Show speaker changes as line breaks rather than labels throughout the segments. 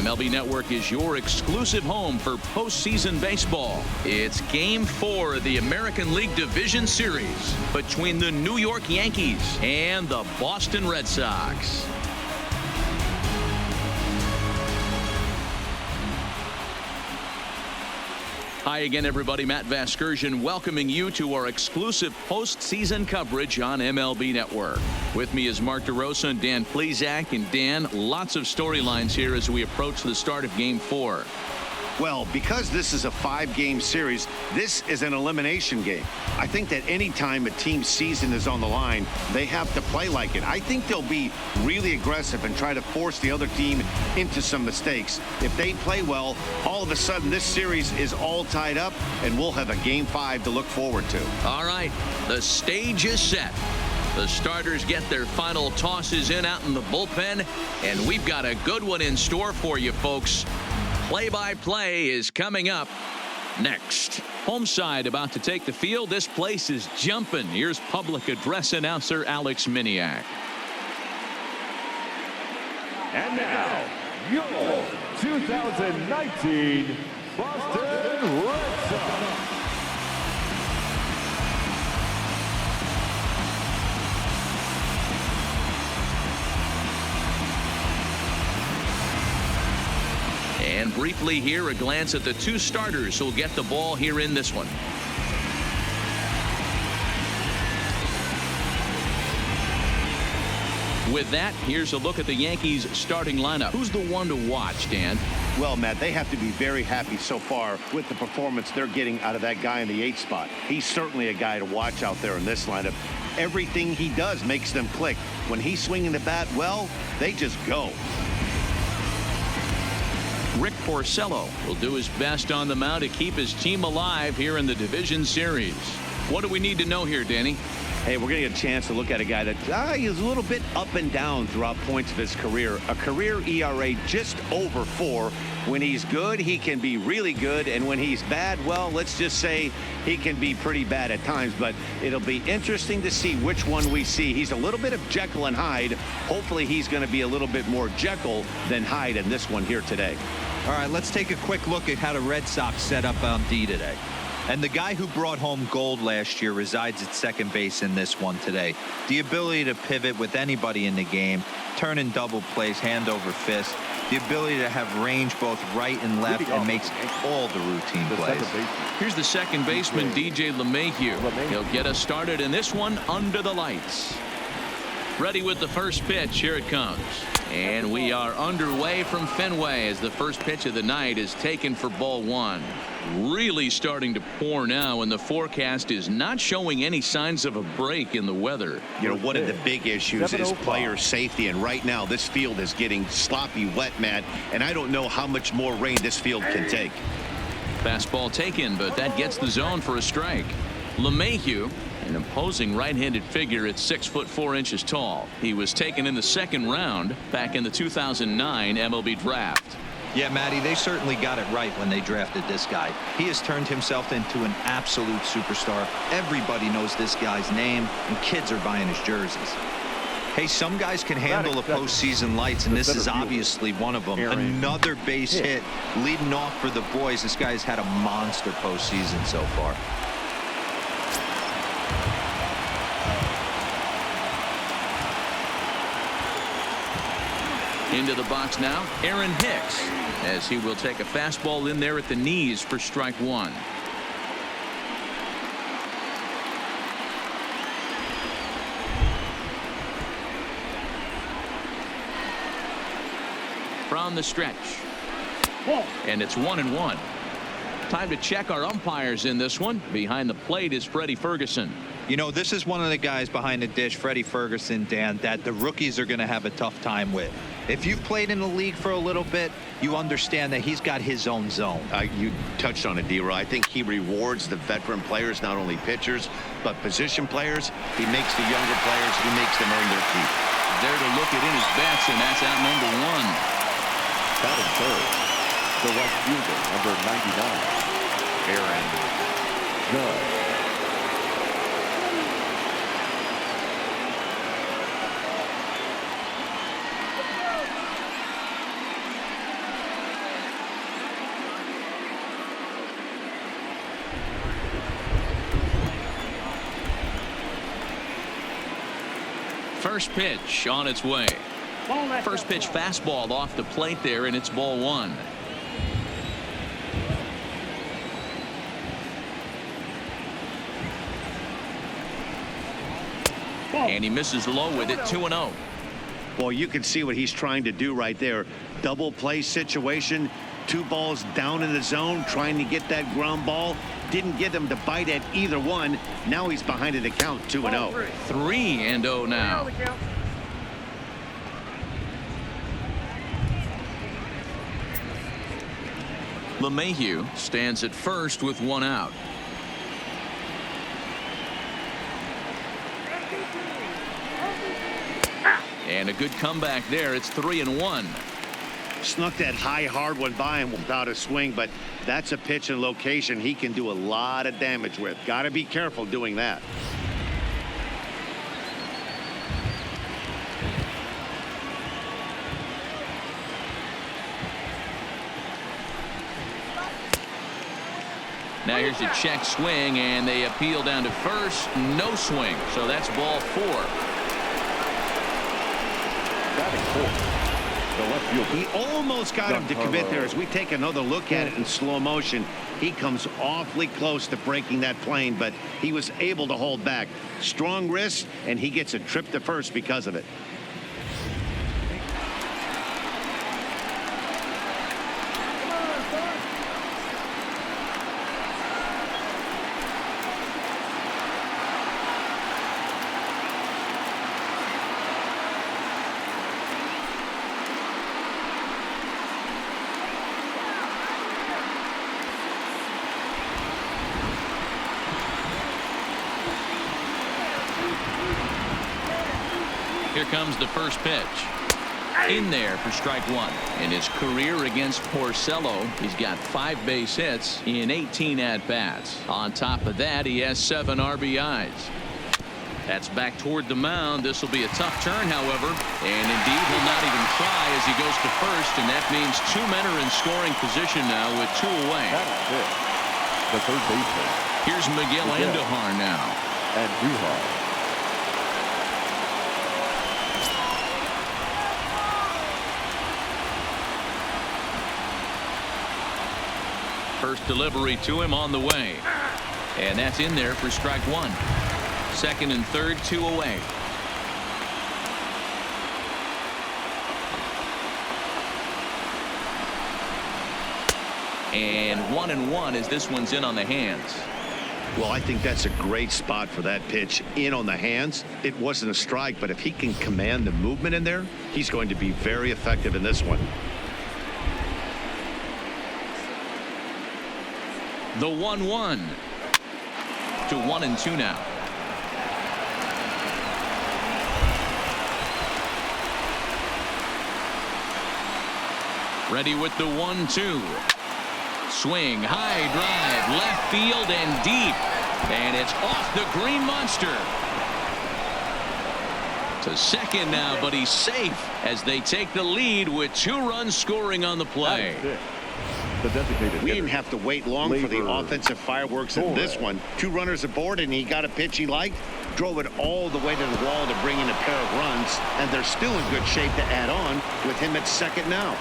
MLB Network is your exclusive home for postseason baseball. It's Game 4 of the American League Division Series between the New York Yankees and the Boston Red Sox. Hi again, everybody. Matt Vasgersian welcoming you to our exclusive postseason coverage on MLB Network. With me is Mark DeRosa and Dan Plesac. And Dan, lots of storylines here as we approach the start of Game 4.
Well, because this is a 5-game series, this is an elimination game. I think that any time a team's season is on the line, they have to play like it. I think they'll be really aggressive and try to force the other team into some mistakes. If they play well, all of a sudden this series is all tied up, and we'll have a Game 5 to look forward to.
All right, the stage is set. The starters get their final tosses in out in the bullpen, and we've got a good one in store for you, folks. Play-by-play is coming up next. Home side about to take the field. This place is jumping. Here's public address announcer Alex Miniak.
And now, your 2019 Boston Red Sox.
And briefly here, a glance at the two starters who'll get the ball here in this one. With that, here's a look at the Yankees starting lineup. Who's the one to watch, Dan?
Well, Matt, they have to be very happy so far with the performance they're getting out of that guy in the 8th spot. He's certainly a guy to watch out there in this lineup. Everything he does makes them click. When he's swinging the bat, well, they just go.
Rick Porcello will do his best on the mound to keep his team alive here in the division series. What do we need to know here, Danny?
Hey, we're going to get a chance to look at a guy that is a little bit up and down throughout points of his career. A career ERA just over 4. When he's good, he can be really good. And when he's bad, well, let's just say he can be pretty bad at times. But it'll be interesting to see which one we see. He's a little bit of Jekyll and Hyde. Hopefully he's going to be a little bit more Jekyll than Hyde in this one here today.
All right, let's take a quick look at how the Red Sox set up on D today. And the guy who brought home gold last year resides at second base in this one today. The ability to pivot with anybody in the game, turn in double plays, hand over fist, the ability to have range both right and left, and makes all the routine plays.
Here's the second baseman, DJ LeMahieu. He'll get us started in this one under the lights. Ready with the first pitch. Here it comes. And we are underway from Fenway as the first pitch of the night is taken for ball 1. Really starting to pour now, and the forecast is not showing any signs of a break in the weather.
You know, one of the big issues is player safety, and right now this field is getting sloppy wet, Matt, and I don't know how much more rain this field can take.
Fastball taken, but that gets the zone for a strike. LeMahieu, an imposing right-handed figure at 6'4" tall. He was taken in the second round back in the 2009 MLB draft.
Yeah, Matty, they certainly got it right when they drafted this guy. He has turned himself into an absolute superstar. Everybody knows this guy's name, and kids are buying his jerseys. Hey, some guys can handle the postseason lights, and this is obviously one of them. Another base hit leading off for the boys. This guy's had a monster postseason so far.
Into the box now, Aaron Hicks, as he will take a fastball in there at the knees for strike 1. From the stretch. And it's 1-1. Time to check our umpires in this one. Behind the plate is Freddie Ferguson.
You know, this is one of the guys behind the dish, Freddie Ferguson, Dan, that the rookies are going to have a tough time with. If you've played in the league for a little bit, you understand that he's got his own zone.
You touched on it, D-Roy. I think he rewards the veteran players, not only pitchers, but position players. He makes the younger players, he makes them earn their keep.
There to look it in his bets, and that's out number 1.
Batting third, the right fielder, number 99, Aaron Judge.
First pitch on its way. First pitch fastball off the plate there, and it's ball one. And he misses low with it. 2-0.
Well, you can see what he's trying to do right there. Double play situation. 2 balls down in the zone, trying to get that ground ball. Didn't get him to bite at either one. Now he's behind in the count. 2-0.
3-0 now. LeMahieu stands at first with 1 out. And a good comeback there. It's 3-1.
Snuck that high hard one by him without a swing, but that's a pitch and location he can do a lot of damage with. Got to be careful doing that.
Now here's a check swing, and they appeal down to first. No swing, so that's ball 4.
Batting fourth, the left fielder.
He almost got him to commit there. As we take another look at it in slow motion, he comes awfully close to breaking that plane, but he was able to hold back. Strong wrist, and he gets a trip to first because of it.
Here comes the first pitch. In there for strike 1. In his career against Porcello, he's got 5 base hits in 18 at-bats. On top of that, he has 7 RBIs. That's back toward the mound. This will be a tough turn, however. And indeed, he'll not even try as he goes to first. And that means 2 men are in scoring position now with 2 away.
That's it. The third baseman.
Here's Miguel Andujar now.
Andujar.
First delivery to him on the way. And that's in there for strike 1. Second and third, 2 away. And 1-1 as this one's in on the hands.
Well, I think that's a great spot for that pitch. In on the hands. It wasn't a strike, but if he can command the movement in there, he's going to be very effective in this one.
The 1-1 to 1-2 now. Ready with the 1-2. Swing, high drive, left field and deep. And it's off the green monster. To second now, but he's safe as they take the lead with 2 runs scoring on the play.
The designated
We
hitter.
didn't have to wait long for the offensive fireworks in this one. 2 runners aboard, and he got a pitch he liked, drove it all the way to the wall to bring in a pair of runs, and they're still in good shape to add on with him at second now.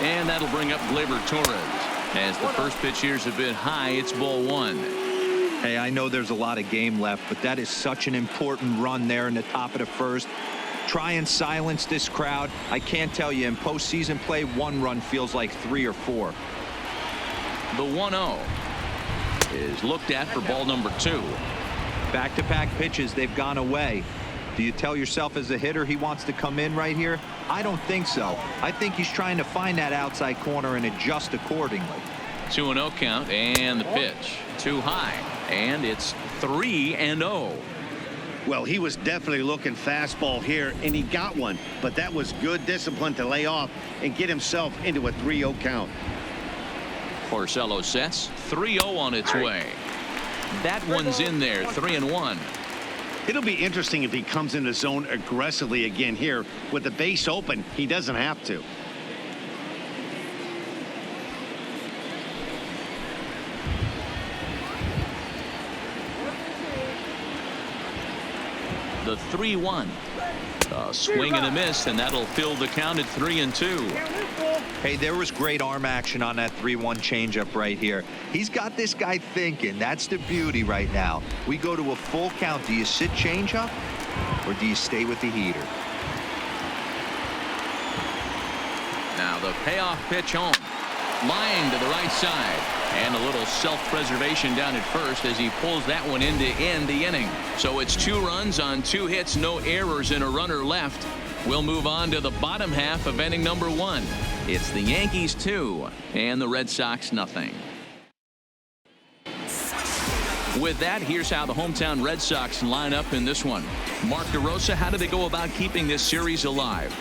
And that'll bring up Gleyber Torres. As the first pitch here's a bit high, it's ball 1.
Hey, I know there's a lot of game left, but that is such an important run there in the top of the first. Try and silence this crowd. I can't tell you, in postseason play, 1 run feels like 3 or 4.
The 1-0 is looked at for ball number 2.
Back-to-back pitches, they've gone away. Do you tell yourself as a hitter he wants to come in right here? I don't think so. I think he's trying to find that outside corner and adjust accordingly.
2-0 count, and the pitch too high, and it's 3-0.
Well, he was definitely looking fastball here, and he got one, but that was good discipline to lay off and get himself into a 3-0 count.
Porcello sets. 3-0 on its way. That one's in there. 3-1.
It'll be interesting if he comes in the zone aggressively again here. With the base open, he doesn't have to.
The 3-1. A swing and a miss, and that'll fill the count at 3-2.
Hey, there was great arm action on that 3-1 changeup right here. He's got this guy thinking. That's the beauty right now. We go to a full count. Do you sit changeup or do you stay with the heater?
Now the payoff pitch home. Line to the right side. And a little self-preservation down at first as he pulls that one in to end the inning. So it's 2 runs on 2 hits, no errors, and a runner left. We'll move on to the bottom half of inning number 1. It's the Yankees 2 and the Red Sox nothing. With that, here's how the hometown Red Sox line up in this one. Mark DeRosa, how do they go about keeping this series alive?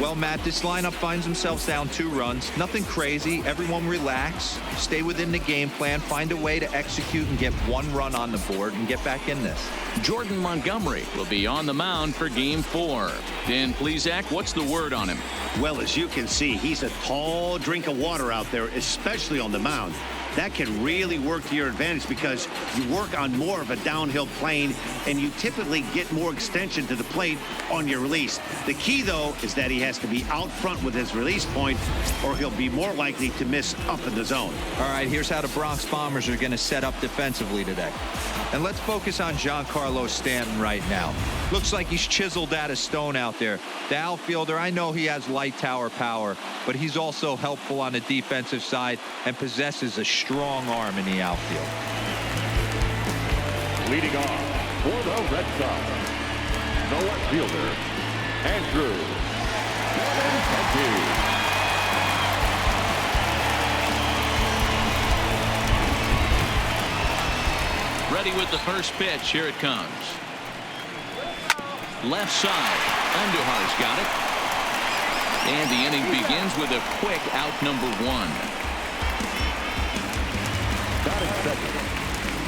Well, Matt, this lineup finds themselves down 2 runs. Nothing crazy. Everyone relax. Stay within the game plan. Find a way to execute and get 1 run on the board and get back in this.
Jordan Montgomery will be on the mound for Game 4. Dan Plesac, what's the word on him?
Well, as you can see, he's a tall drink of water out there, especially on the mound. That can really work to your advantage because you work on more of a downhill plane and you typically get more extension to the plate on your release. The key, though, is that he has to be out front with his release point or he'll be more likely to miss up in the zone.
All right, here's how the Bronx Bombers are going to set up defensively today. And let's focus on Giancarlo Stanton right now. Looks like he's chiseled out of stone out there. The outfielder, I know he has light tower power, but he's also helpful on the defensive side and possesses a strong arm in the outfield.
Leading off for the Red Sox, the left fielder, Andrew Benintendi.
Ready with the first pitch. Here it comes. Left side. Andujar's got it. And the inning begins with a quick out number 1.
Batting second,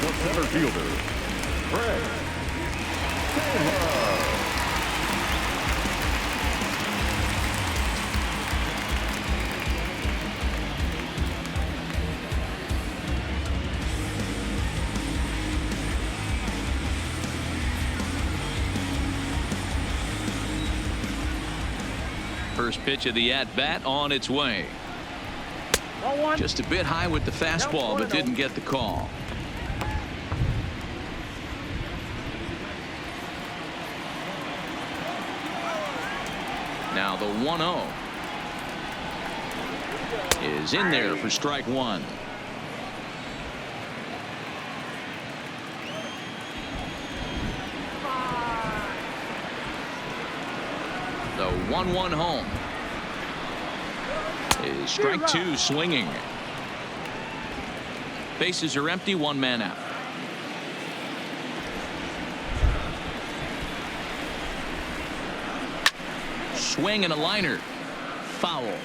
the center fielder, Fred Taylor.
First pitch of the at-bat on its way. Just a bit high with the fastball, but didn't get the call. Now the 1-0 is in there for strike 1. The 1-1 home is strike 2 swinging. Bases are empty, 1 man out. Swing and a liner. Foul.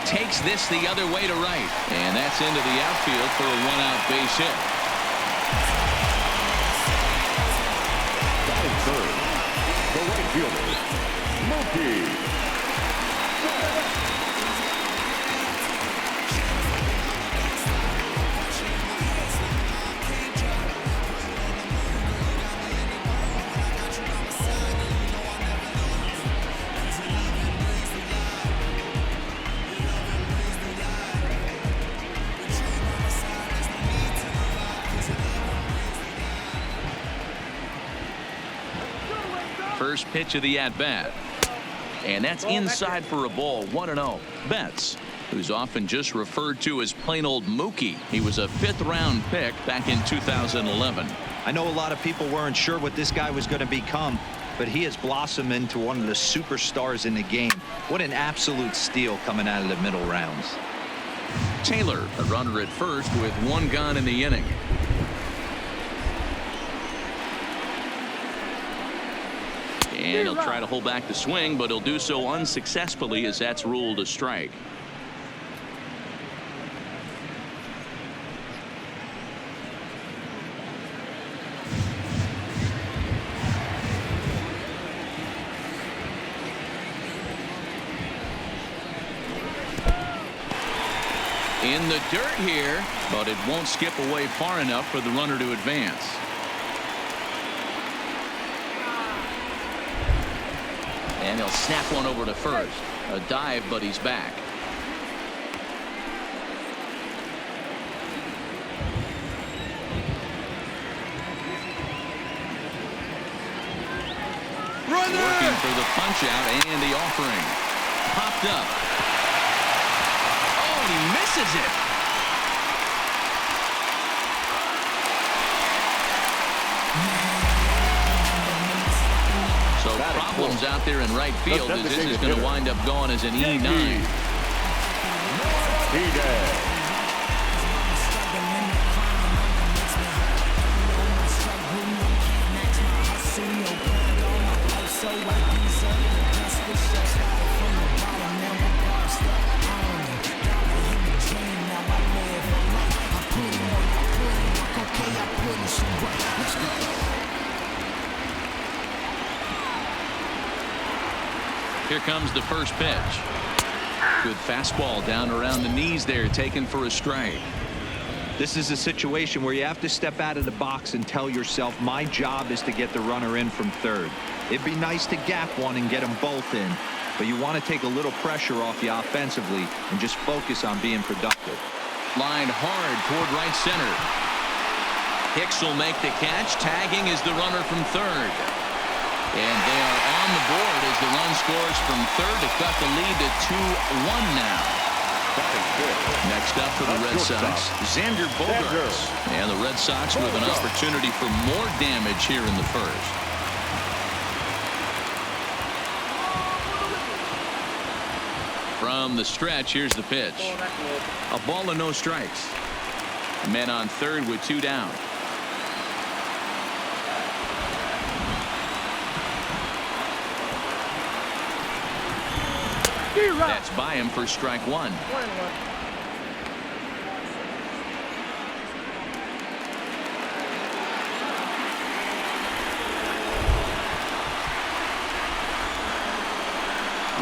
Takes this the other way to right, and that's into the outfield for a 1-out base hit.
Batting third, the right fielder, Mookie.
First pitch of the at-bat. And that's inside for a ball. 1-0. Betts, who's often just referred to as plain old Mookie. He was a 5th-round pick back in 2011.
I know a lot of people weren't sure what this guy was going to become, but he has blossomed into one of the superstars in the game. What an absolute steal coming out of the middle rounds.
Taylor, a runner at first with 1 gone in the inning. And he'll try to hold back the swing, but he'll do so unsuccessfully as that's ruled a strike. In the dirt here, but it won't skip away far enough for the runner to advance. And he'll snap one over to first. A dive, but he's back. Working for the punch out and the offering. Popped up. Oh, and he misses it. So problems out there in right field as this is going to wind up going as an E9. Here comes the first pitch. Good fastball down around the knees there, taken for a strike.
This is a situation where you have to step out of the box and tell yourself, my job is to get the runner in from third. It'd be nice to gap one and get them both in, but you want to take a little pressure off you offensively and just focus on being productive.
Lined hard toward right center. Hicks will make the catch. Tagging is the runner from third. And they are on the board as the run scores from third to cut the lead to 2-1 now. Next up for the Red Sox, Xander Bogaerts. And the Red Sox with an opportunity for more damage here in the first. From the stretch, here's the pitch. A ball and no strikes. Men on third with 2 down. That's by him for strike 1.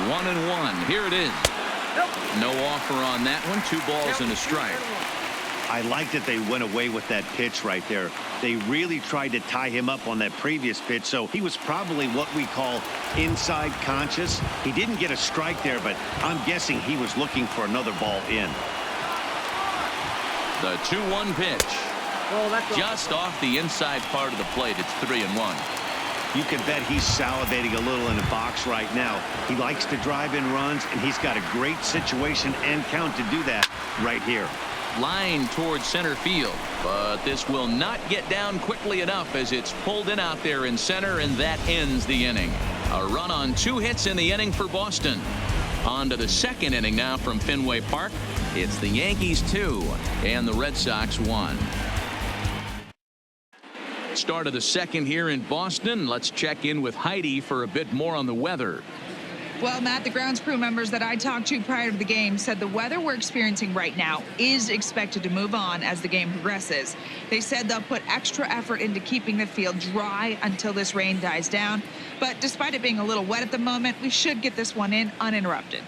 1-1. Here it is. No offer on that one. 2 balls and a strike.
I like that they went away with that pitch right there. They really tried to tie him up on that previous pitch, so he was probably what we call inside conscious. He didn't get a strike there, but I'm guessing he was looking for another ball in.
The 2-1 pitch. Just off the inside part of the plate. It's 3-1.
You can bet he's salivating a little in the box right now. He likes to drive in runs, and he's got a great situation and count to do that right here.
Line towards center field, but this will not get down quickly enough as it's pulled in out there in center, and that ends the inning. A run on 2 hits in the inning for Boston. On to the second inning now from Fenway Park. It's the Yankees 2 and the Red Sox 1. Start of the second here in Boston. Let's check in with Heidi for a bit more on the weather.
Well, Matt, the grounds crew members that I talked to prior to the game said the weather we're experiencing right now is expected to move on as the game progresses. They said they'll put extra effort into keeping the field dry until this rain dies down. But despite it being a little wet at the moment, we should get this one in uninterrupted.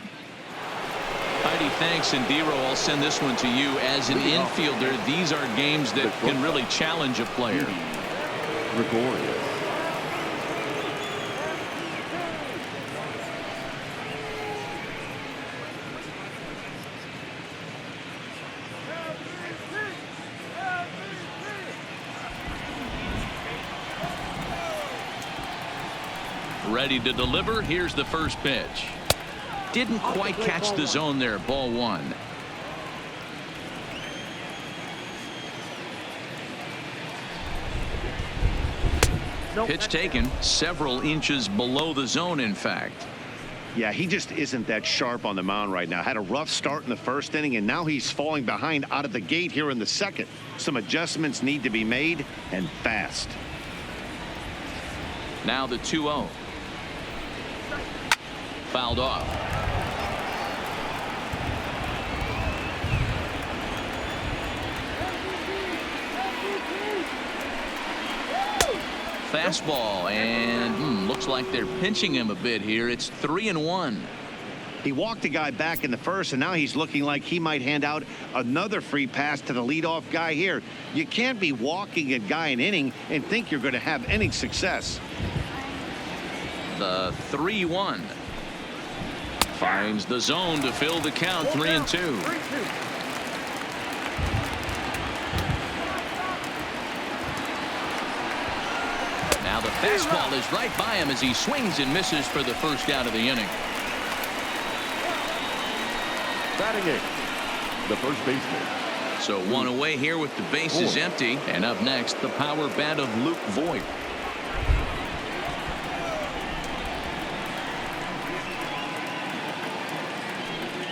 Heidi, thanks. And Dero, I'll send this one to you. As an infielder, these are games that can really challenge a player. Ready to deliver. Here's the first pitch. Didn't quite catch the zone there. Ball 1. Pitch taken several inches below the zone, in fact.
Yeah, he just isn't that sharp on the mound right now. Had a rough start in the first inning, and now he's falling behind out of the gate here in the second. Some adjustments need to be made, and fast.
Now the 2-0. Fouled off. Fastball, and looks like they're pinching him a bit here. It's 3-1.
He walked the guy back in the first, and now he's looking like he might hand out another free pass to the leadoff guy here. You can't be walking a guy an inning and think you're going to have any success.
The 3-1. Finds the zone to fill the count, 3-2. Now the fastball is right by him as he swings and misses for the first out of the inning.
Batting eighth, the first baseman.
So one away here with the bases empty. And up next, the power bat of Luke Voigt.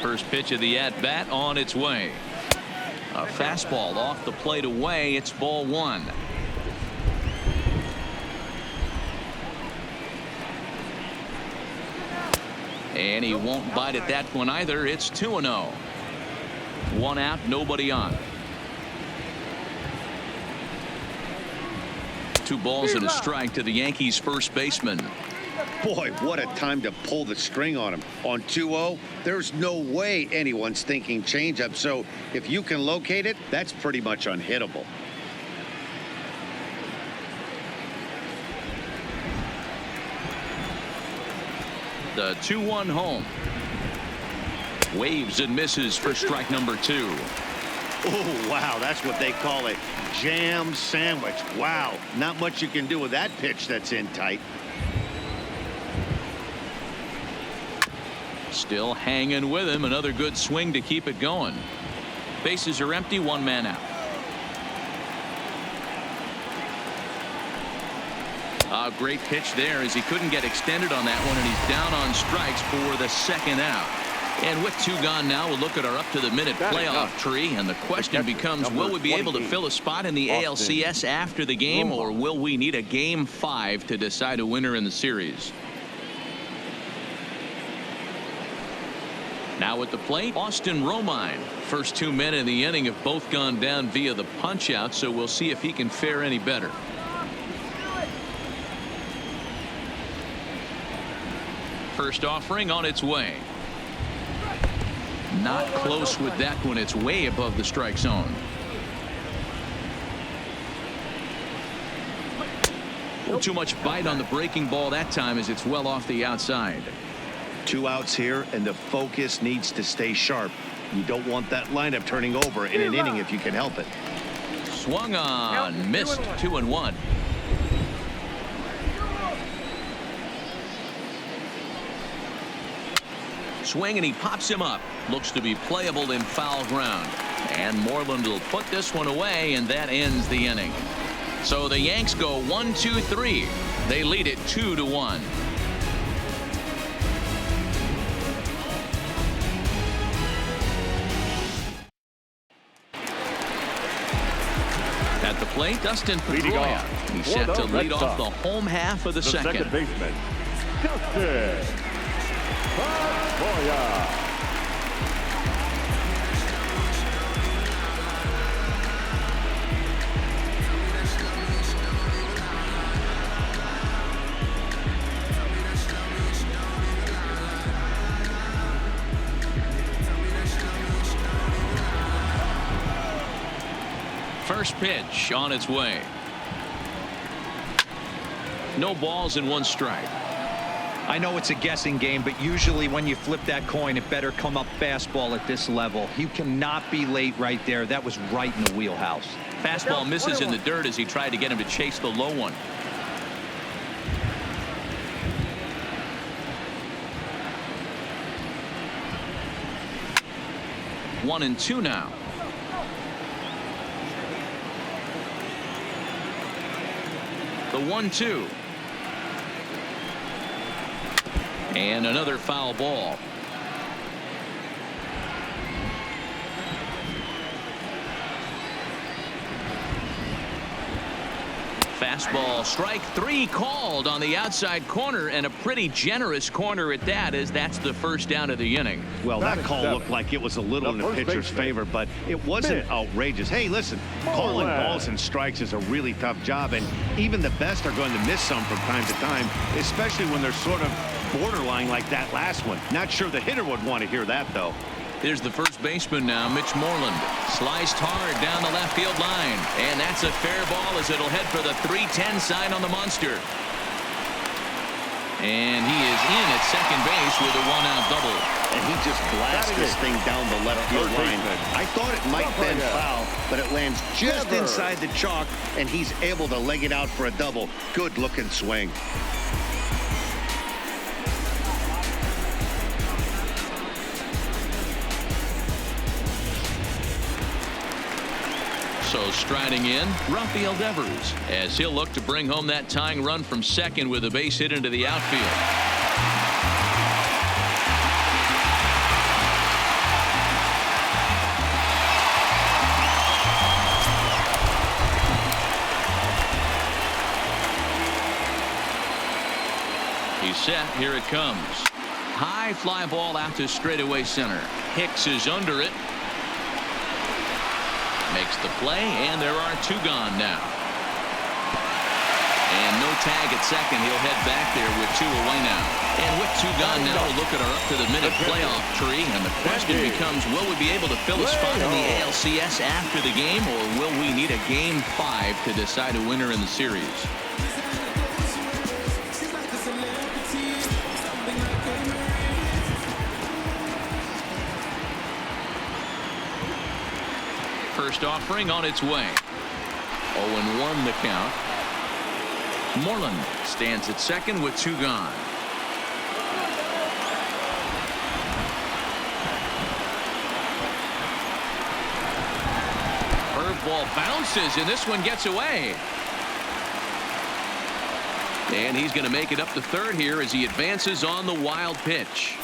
First pitch of the at-bat on its way. A fastball off the plate away. It's ball one. And he won't bite at that one either. It's 2-0. One out, nobody on. 2 balls and a strike to the Yankees first baseman.
Boy, what a time to pull the string on him. On 2-0, there's no way anyone's thinking changeup. So if you can locate it, that's pretty much unhittable.
The 2-1 home. Waves and misses for strike number 2.
Oh, wow, that's what they call a jam sandwich. Wow, not much you can do with that pitch that's in tight.
Still hanging with him. Another good swing to keep it going. Bases are empty, 1 man out. A great pitch there as he couldn't get extended on that one, and he's down on strikes for the second out. And with 2 gone now, we'll look at our up-to-the-minute playoff tree, and the question becomes, will we be able to fill a spot in the ALCS after the game, or will we need a Game 5 to decide a winner in the series? Now at the plate, Austin Romine. First 2 men in the inning have both gone down via the punch-out, so we'll see if he can fare any better. First offering on its way. Not close with that one. It's way above the strike zone. Well, too much bite on the breaking ball that time as it's well off the outside.
2 outs here, and the focus needs to stay sharp. You don't want that lineup turning over in an inning if you can help it.
Swung on, missed, 2-1. Swing, and he pops him up. Looks to be playable in foul ground. And Moreland will put this one away, and that ends the inning. So the Yanks go 1-2-3. They lead it 2-1. At the plate, Dustin Pedroia. He's set to lead off the home half of the second.
Second baseman, Dustin Pedroia.
First pitch on its way. No balls and 1 strike.
I know it's a guessing game, but usually when you flip that coin, it better come up fastball at this level. You cannot be late right there. That was right in the wheelhouse.
Fastball misses in the dirt as he tried to get him to chase the low one. One and 2 now. The 1-2. And another foul ball. Fastball, strike 3 called on the outside corner, and a pretty generous corner at that, as that's the first down of the inning.
Well, that call looked like it was a little in the pitcher's favor, but it wasn't outrageous. Hey, listen, calling balls and strikes is a really tough job, and even the best are going to miss some from time to time, especially when they're sort of borderline like that last one. Not sure the hitter would want to hear that, though.
Here's the first baseman now, Mitch Moreland. Sliced hard down the left field line. And that's a fair ball as it'll head for the 3-10 sign on the monster. And he is in at second base with a one-out double.
And he just blasts this thing down the left field line. I thought it might bend foul, but it lands just inside the chalk, and he's able to leg it out for a double. Good-looking swing.
So striding in, Rafael Devers, as he'll look to bring home that tying run from second with a base hit into the outfield. He's set. Here it comes. High fly ball out to straightaway center. Hicks is under it. Makes the play, and there are two gone now. And no tag at second. He'll head back there with two away now. And with two gone now, we'll look at our up-to-the-minute playoff tree. And the question becomes, will we be able to fill a spot in the ALCS after the game, or will we need a Game 5 to decide a winner in the series? First offering on its way. 0-1 the count. Moreland stands at second with two gone. Curveball bounces, and this one gets away. And he's going to make it up to third here as he advances on the wild pitch.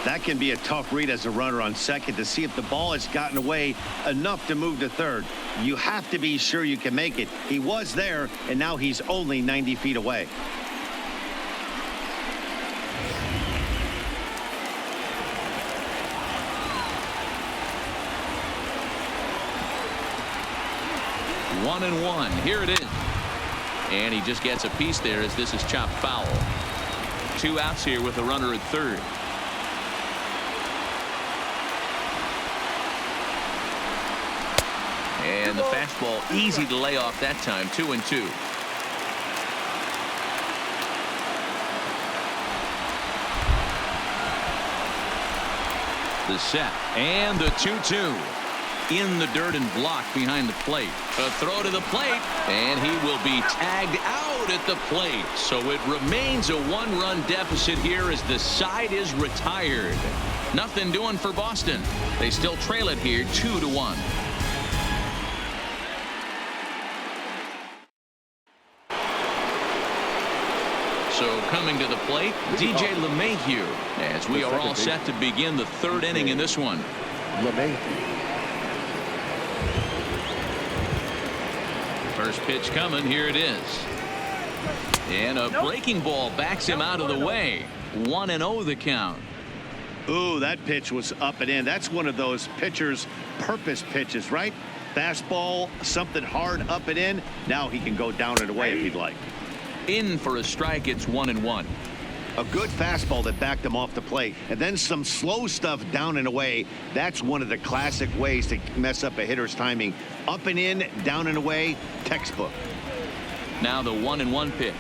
That can be a tough read as a runner on second to see if the ball has gotten away enough to move to third. You have to be sure you can make it. He was there, and now he's only 90 feet away.
One and one. Here it is. And he just gets a piece there as this is chopped foul. Two outs here with a runner at third. And the fastball easy to lay off that time. 2-2. The set and the 2-2 in the dirt and blocked behind the plate. A throw to the plate, and he will be tagged out at the plate. So it remains a one-run deficit here as the side is retired. Nothing doing for Boston. They still trail it here 2-1. So coming to the plate, DJ LeMahieu, as we are all set to begin the third inning in this one. First pitch coming. Here it is. And a breaking ball backs him out of the way. 1-0 the count.
Ooh, that pitch was up and in. That's one of those pitcher's purpose pitches, right? Fastball, something hard up and in. Now he can go down and away if he'd like.
In for a strike. It's 1-1.
A good fastball that backed him off the plate, and then some slow stuff down and away. That's one of the classic ways to mess up a hitter's timing. Up and in, down and away, textbook.
Now the 1-1 pitch.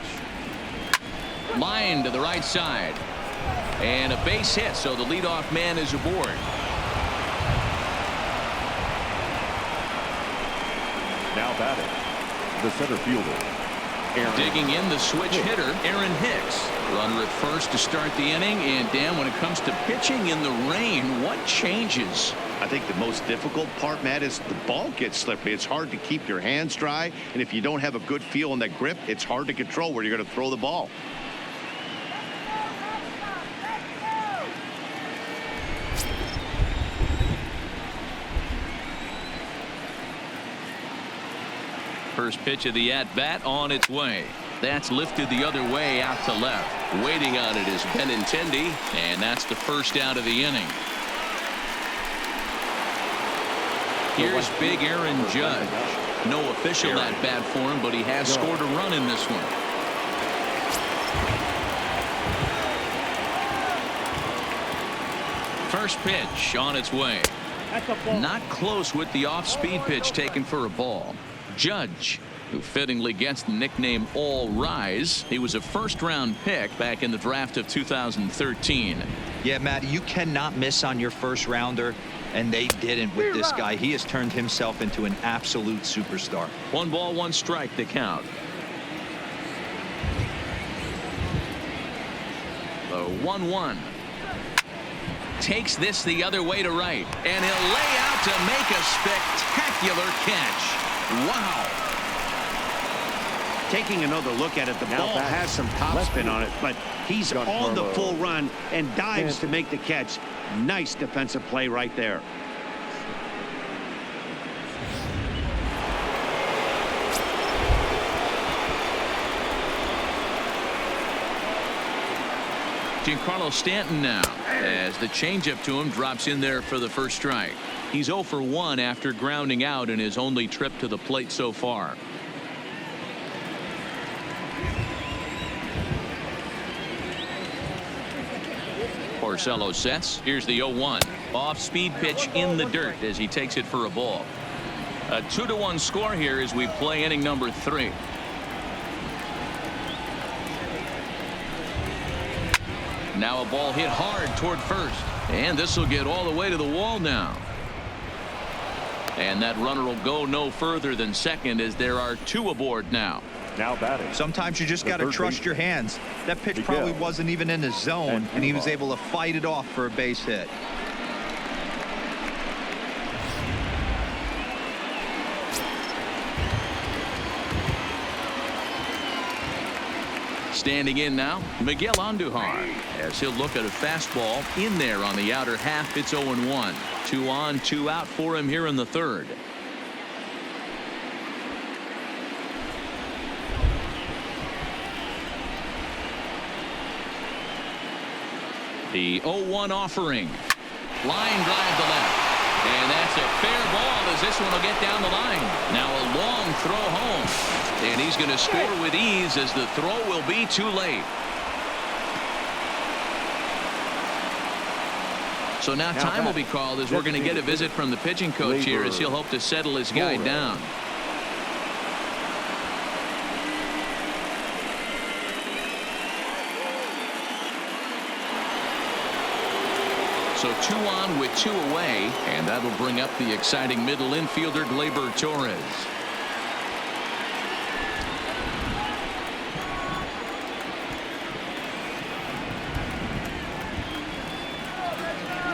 Line to the right side. And a base hit, so the leadoff man is aboard.
Now batting, the center fielder.
Digging in the switch hitter, Aaron Hicks. Runner at first to start the inning. And Dan, when it comes to pitching in the rain, what changes?
I think the most difficult part, Matt, is the ball gets slippery. It's hard to keep your hands dry, and if you don't have a good feel in that grip, it's hard to control where you're going to throw the ball.
First pitch of the at-bat on its way. That's lifted the other way out to left. Waiting on it is Benintendi, and that's the first out of the inning. Here's big Aaron Judge. No official at-bat for him, but he has scored a run in this one. First pitch on its way. Not close with the off-speed pitch taken for a ball. Judge, who fittingly gets the nickname All Rise. He was a first-round pick back in the draft of 2013.
Yeah, Matty, you cannot miss on your first rounder, and they didn't with this guy. He has turned himself into an absolute superstar.
1 ball, 1 strike to count. The 1-1. Takes this the other way to right, and he'll lay out to make a spectacular catch. Wow.
Taking another look at it, the ball has some topspin on it, but he's on the full run and dives to make the catch. Nice defensive play right there.
Giancarlo Stanton now, as the changeup to him drops in there for the first strike. He's 0 for 1 after grounding out in his only trip to the plate so far. Porcello sets. Here's the 0-1. Off-speed pitch in the dirt as he takes it for a ball. A 2-1 score here as we play inning number 3. Now a ball hit hard toward first, and this will get all the way to the wall now. And that runner will go no further than second as there are 2 aboard now.
Now batting.
Sometimes you just got to trust your hands. That pitch probably wasn't even in the zone, and he was able to fight it off for a base hit.
Standing in now, Miguel Andujar, as he'll look at a fastball in there on the outer half. It's 0-1. 2 on, 2 out for him here in the third. The 0-1 offering. Line drive to left. And that's a fair ball as this one will get down the line. Now a long throw home. And he's going to score with ease as the throw will be too late. So now time will be called as we're going to get a visit from the pitching coach here as he'll hope to settle his guy down. So 2 on with 2 away, and that'll bring up the exciting middle infielder Gleyber Torres.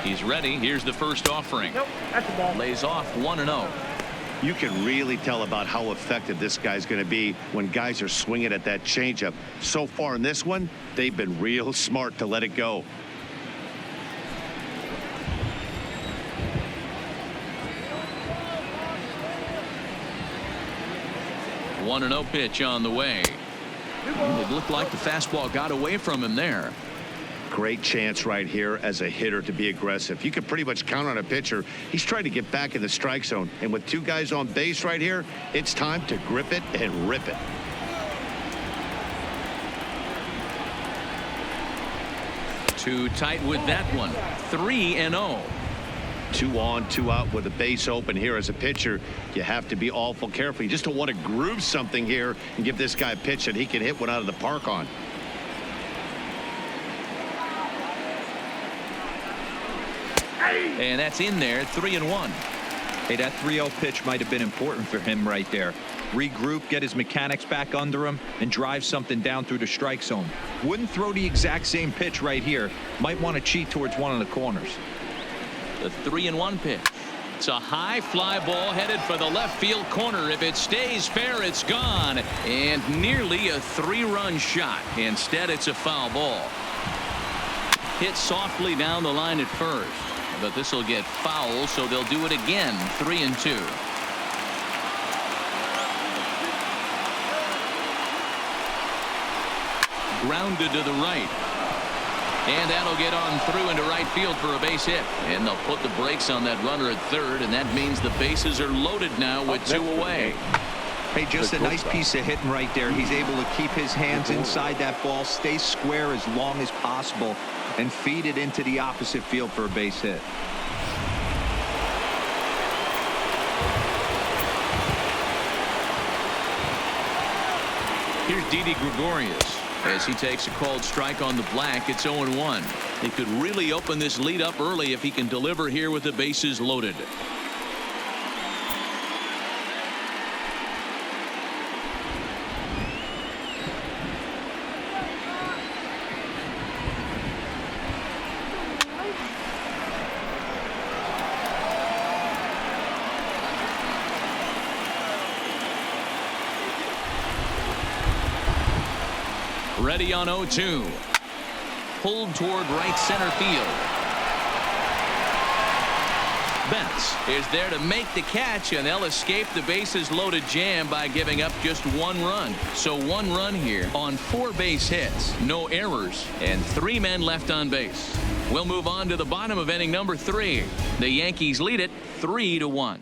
He's ready. Here's the first offering.
Nope, that's a ball.
Lays off 1-0.
You can really tell about how effective this guy's going to be when guys are swinging at that changeup. So far in this one, they've been real smart to let it go.
The 1-0 pitch on the way. It looked like the fastball got away from him there.
Great chance right here as a hitter to be aggressive. You can pretty much count on a pitcher. He's trying to get back in the strike zone. And with 2 guys on base right here, it's time to grip it and rip it.
Too tight with that one. 3-0.
2 on, 2 out with a base open here as a pitcher. You have to be awful careful. You just don't want to groove something here and give this guy a pitch that he can hit one out of the park on.
And that's in there. 3-1.
Hey, that 3-0 pitch might have been important for him right there. Regroup, get his mechanics back under him, and drive something down through the strike zone. Wouldn't throw the exact same pitch right here. Might want to cheat towards one of the corners.
The 3-1 pitch. It's a high fly ball headed for the left field corner. If it stays fair, it's gone. And nearly a 3-run shot. Instead, it's a foul ball. Hit softly down the line at first. But this will get foul, so they'll do it again. 3-2. Grounded to the right. And that'll get on through into right field for a base hit. And they'll put the brakes on that runner at third, and that means the bases are loaded now with 2 away.
Hey, just a nice piece of hitting right there. He's able to keep his hands inside that ball, stay square as long as possible, and feed it into the opposite field for a base hit.
Here's Didi Gregorius as he takes a called strike on the black. It's 0-1. He could really open this lead up early if he can deliver here with the bases loaded. Ready on 0-2. Pulled toward right center field. Betts is there to make the catch, and they'll escape the bases loaded jam by giving up just 1 run. So 1 run here on 4 base hits, no errors, and 3 men left on base. We'll move on to the bottom of inning number 3. The Yankees lead it 3-1.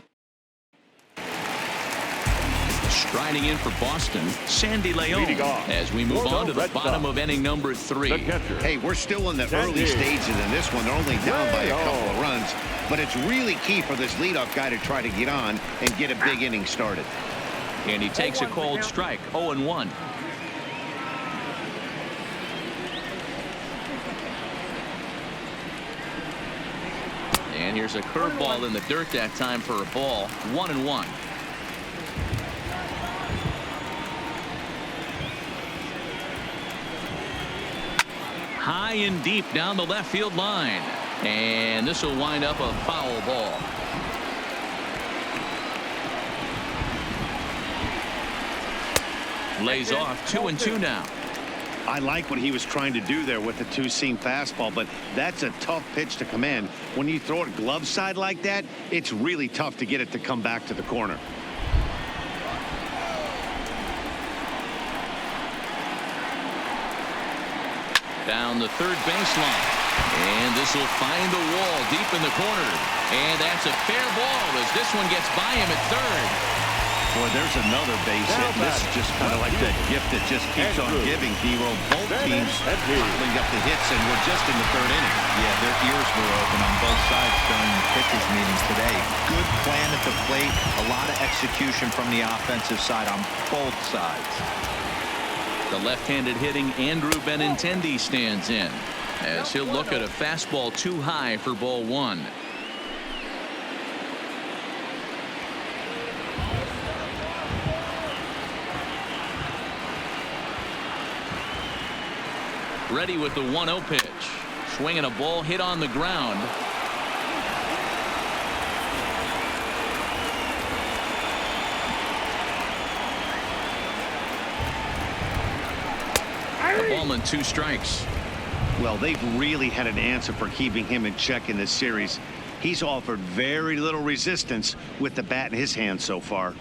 Striding in for Boston, Sandy Leon, as we move on to the bottom of inning number 3.
Hey, we're still in the early stages in this one. They're only down by a couple of runs, but it's really key for this leadoff guy to try to get on and get a big inning started.
And he takes a called strike, 0-1. And here's a curveball in the dirt that time for a ball, 1-1. High and deep down the left field line, and this will wind up a foul ball. Lays off 2-2 now.
I like what he was trying to do there with the 2-seam fastball, but that's a tough pitch to command. When you throw it glove side like that, it's really tough to get it to come back to the corner.
Down the third baseline, and this will find the wall deep in the corner, and that's a fair ball as this one gets by him at third.
Boy, there's another base hit. This is just kind of like that gift that just keeps on giving, D-Roll. Both teams piling up the hits, and we're just in the 3rd inning.
Yeah, their ears were open on both sides during the pitchers meetings today. Good plan at the plate, a lot of execution from the offensive side on both sides.
The left-handed hitting Andrew Benintendi stands in as he'll look at a fastball too high for ball 1. Ready with the 1-0 pitch. Swinging a ball hit on the ground. A ball and 2 strikes.
Well, they've really had an answer for keeping him in check in this series. He's offered very little resistance with the bat in his hand so far.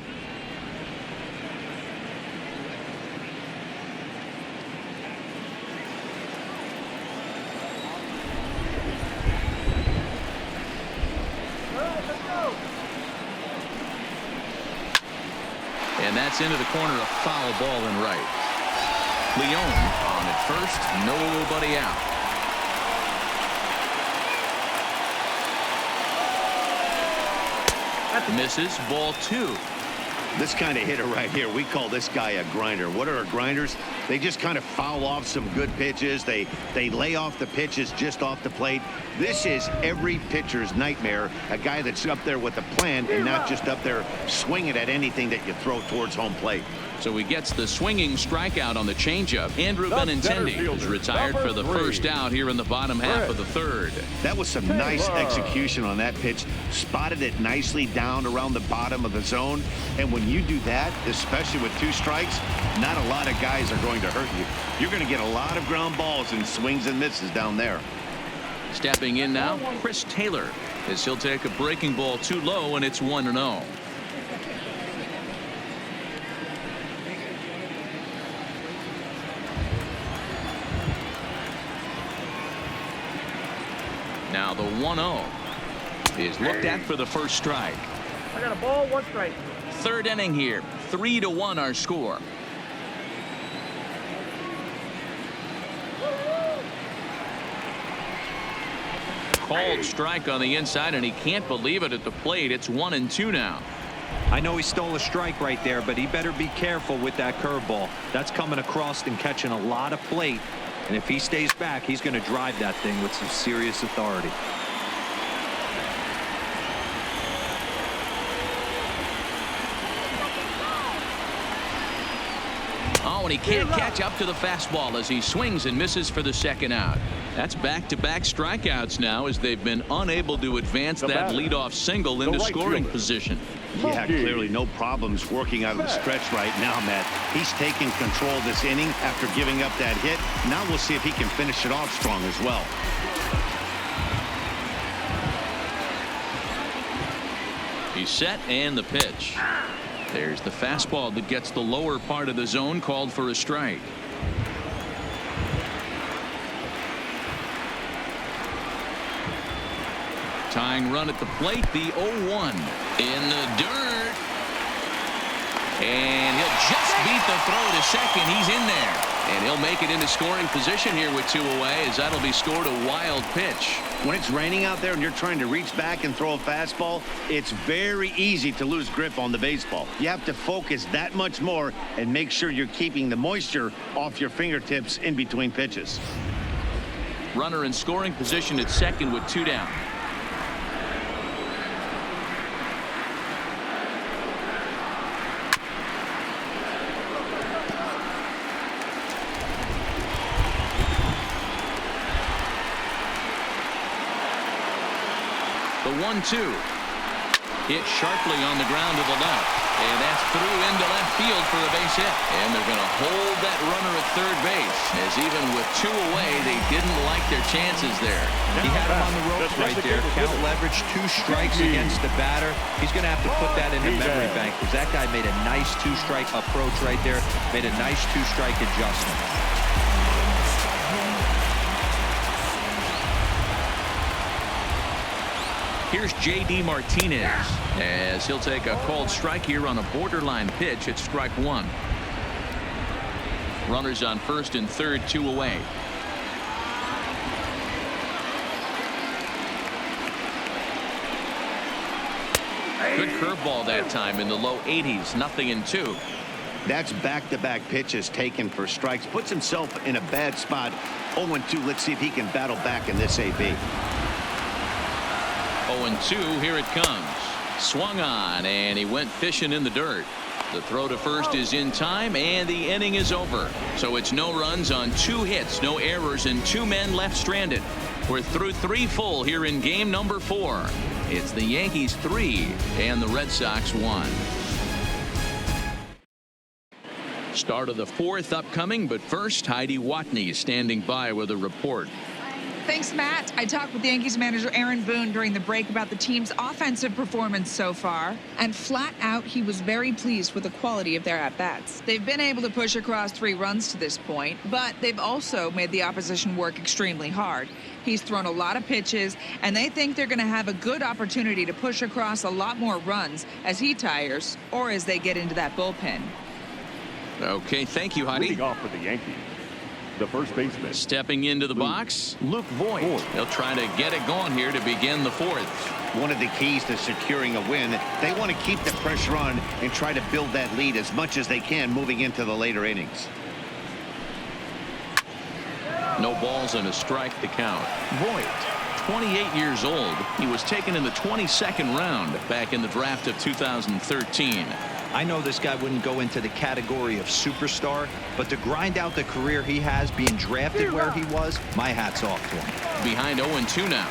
And that's into the corner, a foul ball in right. Leon on at first, nobody out. Misses, ball 2.
This kind of hitter right here, we call this guy a grinder. What are grinders? They just kind of foul off some good pitches. They lay off the pitches just off the plate. This is every pitcher's nightmare, a guy that's up there with a plan and not just up there swinging at anything that you throw towards home plate.
So he gets the swinging strikeout on the changeup. Andrew Benintendi is retired for the first out here in the bottom half of the 3rd.
That was some nice execution on that pitch. Spotted it nicely down around the bottom of the zone. And when you do that, especially with 2 strikes, not a lot of guys are going to hurt you. You're going to get a lot of ground balls and swings and misses down there.
Stepping in now, Chris Taylor, as he'll take a breaking ball too low, and it's 1-0. Now the 1-0 is looked at for the first strike.
I got a ball, 1 strike.
3rd inning here. 3-1 our score. Called strike on the inside, and he can't believe it at the plate. It's 1-2 now.
I know he stole a strike right there, but he better be careful with that curveball. That's coming across and catching a lot of plate. And if he stays back, he's going to drive that thing with some serious authority.
Oh, and he can't catch up to the fastball as he swings and misses for the second out. That's back-to-back strikeouts now as they've been unable to advance that leadoff single into scoring position.
Yeah, clearly no problems working out of the stretch right now, Matt. He's taking control of this inning after giving up that hit. Now we'll see if he can finish it off strong as well.
He's set, and the pitch. There's the fastball that gets the lower part of the zone, called for a strike. Tying run at the plate, the 0-1 in the dirt. And he'll just beat the throw to second. He's in there. And he'll make it into scoring position here with 2 away, as that'll be scored a wild pitch.
When it's raining out there and you're trying to reach back and throw a fastball, it's very easy to lose grip on the baseball. You have to focus that much more and make sure you're keeping the moisture off your fingertips in between pitches.
Runner in scoring position at second with 2 down. The 1-2 hit sharply on the ground to the left, and that's through into left field for a base hit. And they're going to hold that runner at third base, as even with 2 away, they didn't like their chances there.
He had him on the ropes right there. Count leverage, 2 strikes against the batter. He's going to have to put that in the memory bank, because that guy made a nice 2-strike approach right there, made a nice 2-strike adjustment.
Here's J.D. Martinez, as he'll take a called strike here on a borderline pitch at strike 1. Runners on first and third, 2 away. Good curveball that time in the low 80s, 0-2.
That's back-to-back pitches taken for strikes. Puts himself in a bad spot. 0-2. Let's see if he can battle back in this AB.
0-2, here it comes. Swung on, and he went fishing in the dirt. The throw to first is in time, and the inning is over. So it's no runs on 2 hits, no errors, and 2 men left stranded. We're through 3 full here in game number 4. It's the Yankees 3 and the Red Sox 1. Start of the 4th upcoming, but first, Heidi Watney standing by with a report.
Thanks, Matt. I talked with Yankees manager Aaron Boone during the break about the team's offensive performance so far, and flat out, he was very pleased with the quality of their at-bats. They've been able to push across 3 runs to this point, but they've also made the opposition work extremely hard. He's thrown a lot of pitches, and they think they're going to have a good opportunity to push across a lot more runs as he tires or as they get into that bullpen.
Okay, thank you, Heidi.
Leading off for the Yankees, the first baseman.
Stepping into the box, Luke Voigt. They'll try to get it going here to begin the 4th.
One of the keys to securing a win, they want to keep the pressure on and try to build that lead as much as they can moving into the later innings.
No balls and a strike to count. Voigt, 28 years old. He was taken in the 22nd round back in the draft of 2013.
I know this guy wouldn't go into the category of superstar, but to grind out the career he has being drafted where he was, my hat's off to him.
Behind 0-2 now.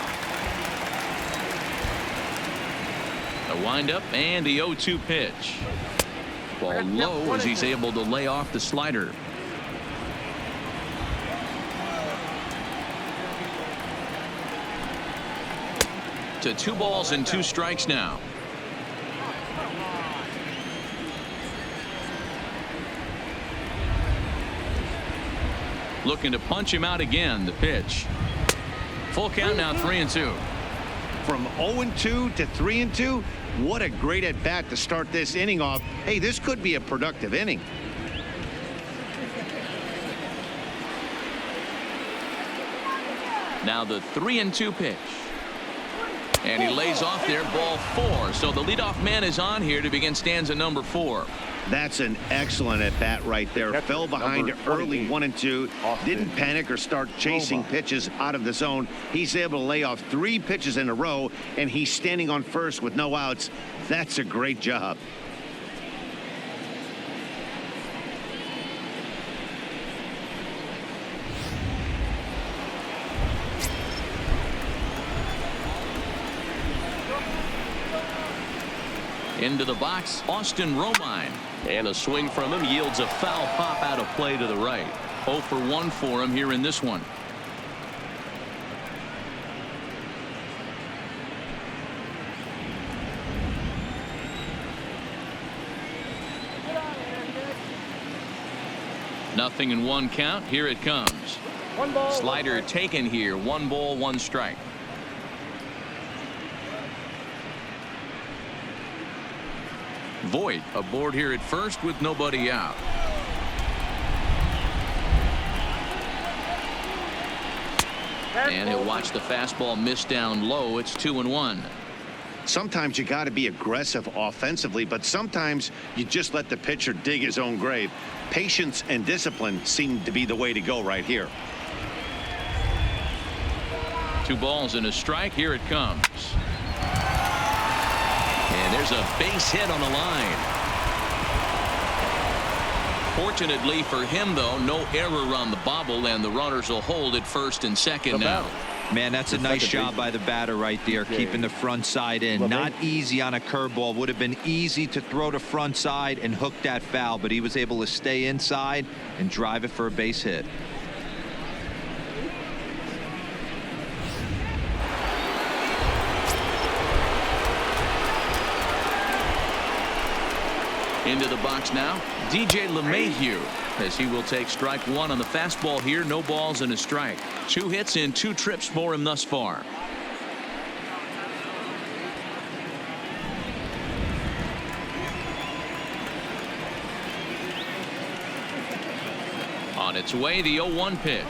A windup and the 0-2 pitch. Ball low as he's able to lay off the slider. To 2 balls and 2 strikes now. Looking to punch him out again. The pitch. Full count now, 3-2.
From 0-2 to 3-2, what a great at-bat to start this inning off. Hey, this could be a productive inning.
Now the 3-2 pitch. And he lays off there, ball 4. So the leadoff man is on here to begin stanza number 4.
That's an excellent at-bat right there. Fell behind early 1-2. Didn't panic or start chasing pitches out of the zone. He's able to lay off 3 pitches in a row, and he's standing on first with no outs. That's a great job.
Into the box, Austin Romine. And a swing from him yields a foul pop out of play to the right. 0 for 1 for him here in this one. Nothing in 1 count. Here it comes. Slider taken here. 1 ball, 1 strike. Voit aboard here at first with nobody out. And he'll watch the fastball miss down low. It's 2-1.
Sometimes you got to be aggressive offensively, but sometimes you just let the pitcher dig his own grave. Patience and discipline seem to be the way to go right here.
2 balls and a strike. Here it comes. And there's a base hit on the line. Fortunately for him, though, no error on the bobble, and the runners will hold at first and second now.
Man, that's a nice job by the batter right there, keeping the front side in. Not easy on a curveball. Would have been easy to throw the front side and hook that foul, but he was able to stay inside and drive it for a base hit.
Into the box now, DJ LeMahieu, as he will take strike 1 on the fastball here. No balls and a strike. 2 hits and 2 trips for him thus far. On its way, the 0-1 pitch.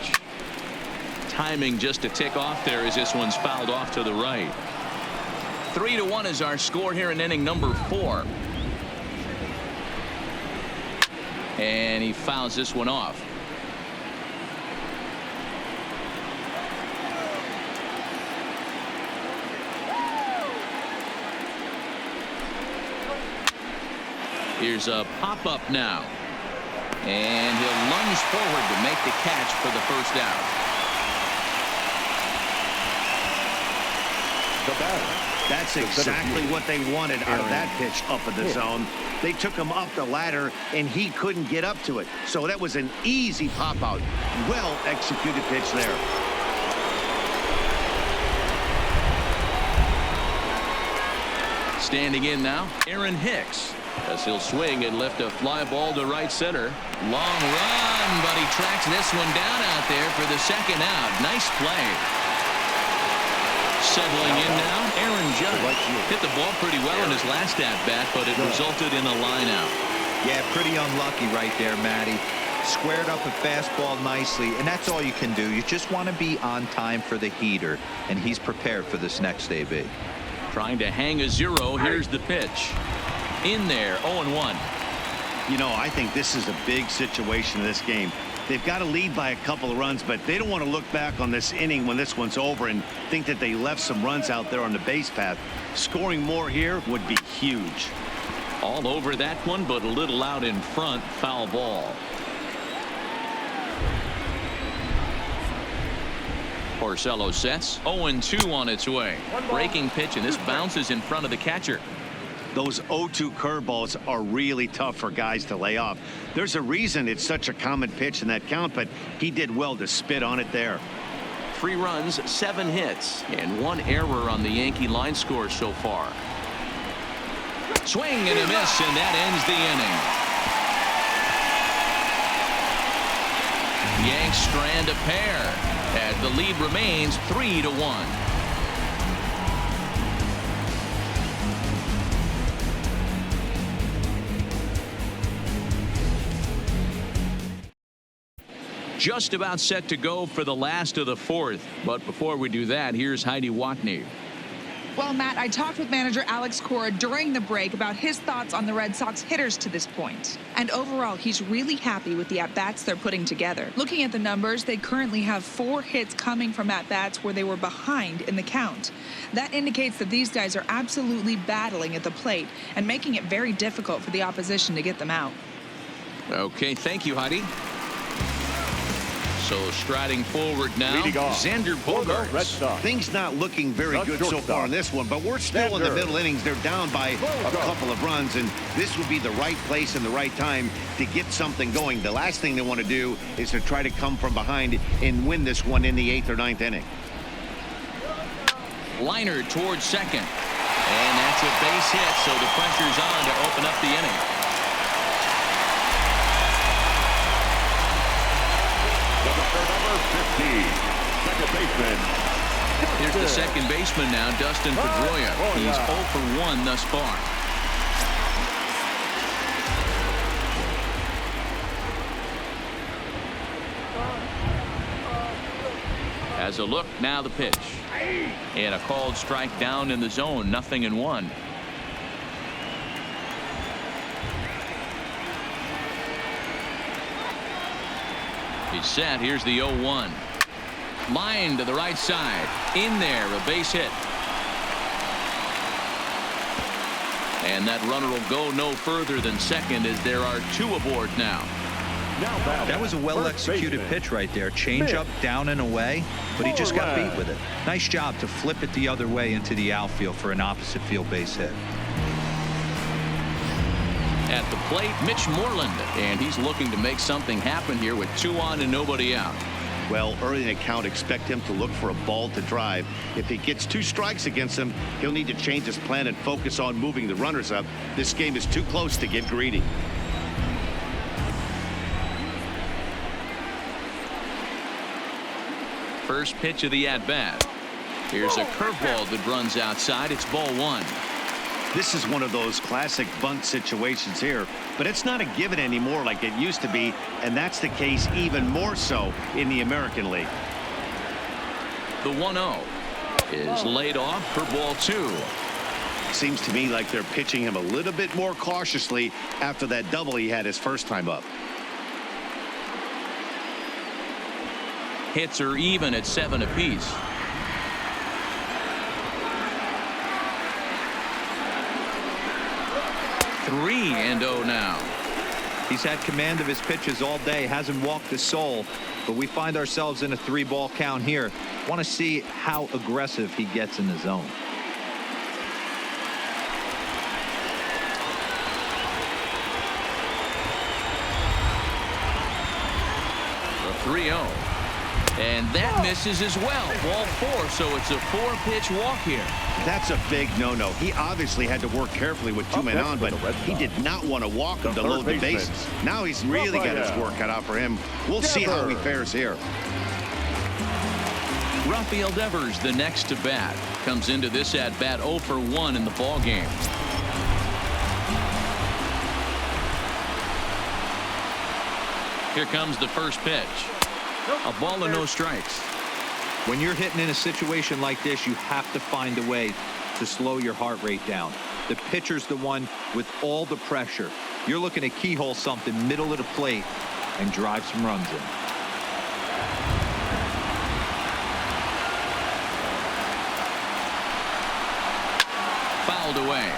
Timing just to tick off there as this one's fouled off to the right. 3-1 is our score here in inning number 4. And he fouls this one off. Here's a pop-up now. And he'll lunge forward to make the catch for the first out.
The batter.
That's exactly what they wanted out of that pitch up in the zone. They took him up the ladder, and he couldn't get up to it. So that was an easy pop-out. Well-executed pitch there.
Standing in now, Aaron Hicks, as he'll swing and lift a fly ball to right center. Long run, but he tracks this one down out there for the second out. Nice play. Settling in now, Aaron Judge hit the ball pretty well in his last at-bat, but it resulted in a line out.
Yeah, pretty unlucky right there, Matty. Squared up a fastball nicely, and that's all you can do. You just want to be on time for the heater, and he's prepared for this next AB.
Trying to hang a 0. Here's the pitch. In there, 0-1.
You know, I think this is a big situation in this game. They've got to lead by a couple of runs, but they don't want to look back on this inning when this one's over and think that they left some runs out there on the base path. Scoring more here would be huge.
All over that one, but a little out in front. Foul ball. Porcello sets. 0-2 on its way. Breaking pitch, and this bounces in front of the catcher.
Those 0-2 curveballs are really tough for guys to lay off. There's a reason it's such a common pitch in that count, but he did well to spit on it there.
3 runs, 7 hits, and 1 error on the Yankee line score so far. Swing and a miss, and that ends the inning. Yanks strand a pair as the lead remains 3-1. Just about set to go for the last of the fourth. But before we do that, here's Heidi Watney.
Well, Matt, I talked with manager Alex Cora during the break about his thoughts on the Red Sox hitters to this point. And overall, he's really happy with the at-bats they're putting together. Looking at the numbers, they currently have 4 hits coming from at-bats where they were behind in the count. That indicates that these guys are absolutely battling at the plate and making it very difficult for the opposition to get them out.
Okay, thank you, Heidi. So striding forward now, Xander Bogaerts.
Things not looking very good so far in this one, but we're still in the middle innings. They're down by a couple of runs, and this would be the right place and the right time to get something going. The last thing they want to do is to try to come from behind and win this one in the 8th or 9th inning.
Liner towards second. And that's a base hit, so the pressure's on to open up the inning.
Number 15, second baseman.
Here's the second baseman now, Dustin Pedroia. He's 0 for 1 thus far. As a look, now the pitch. And a called strike down in the zone, 0-1. He's set. Here's the 0-1. Line to the right side. In there, a base hit. And that runner will go no further than second as there are 2 aboard now.
That was a well-executed pitch right there. Change up, down and away, but he just got beat with it. Nice job to flip it the other way into the outfield for an opposite field base hit.
At the plate, Mitch Moreland, and he's looking to make something happen here with 2 on and nobody out.
Well, early in the count, expect him to look for a ball to drive. If he gets 2 strikes against him, he'll need to change his plan and focus on moving the runners up. This game is too close to get greedy.
First pitch of the at-bat. Here's a curveball that runs outside. It's ball 1.
This is one of those classic bunt situations here, but it's not a given anymore like it used to be, and that's the case even more so in the American League.
The 1-0 is laid off for ball 2.
Seems to me like they're pitching him a little bit more cautiously after that double he had his first time up.
Hits are even at 7 apiece. Three and 0 now.
He's had command of his pitches all day, hasn't walked a soul, but we find ourselves in a 3-ball count here. Want to see how aggressive he gets in the zone.
The 3-0. And that misses as well. Ball 4, so it's a 4-pitch walk here.
That's a big no-no. He obviously had to work carefully with 2 men on, but he did not want to walk him to load the bases. Now he's really got his work cut out for him. We'll see how he fares here.
Rafael Devers, the next to bat, comes into this at-bat 0 for 1 in the ball game. Here comes the first pitch. A ball and no strikes.
When you're hitting in a situation like this, you have to find a way to slow your heart rate down. The pitcher's the one with all the pressure. You're looking to keyhole something middle of the plate and drive some runs in.
Fouled away.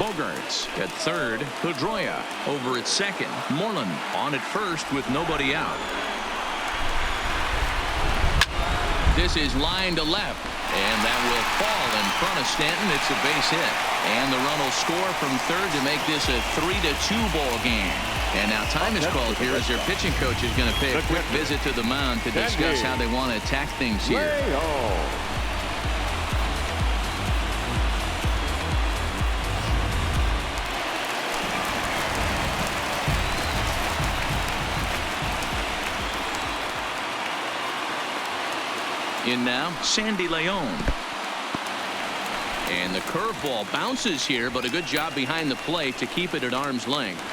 Bogaerts at third. Pedroia over at second. Moreland on at first with nobody out. This is line to left, and that will fall in front of Stanton. It's a base hit, and the run will score from third to make this a 3-2 ball game. And now time is called here as their pitching coach is going to pay a quick visit to the mound to discuss how they want to attack things here. In now, Sandy Leon. And the curveball bounces here, but a good job behind the plate to keep it at arm's length.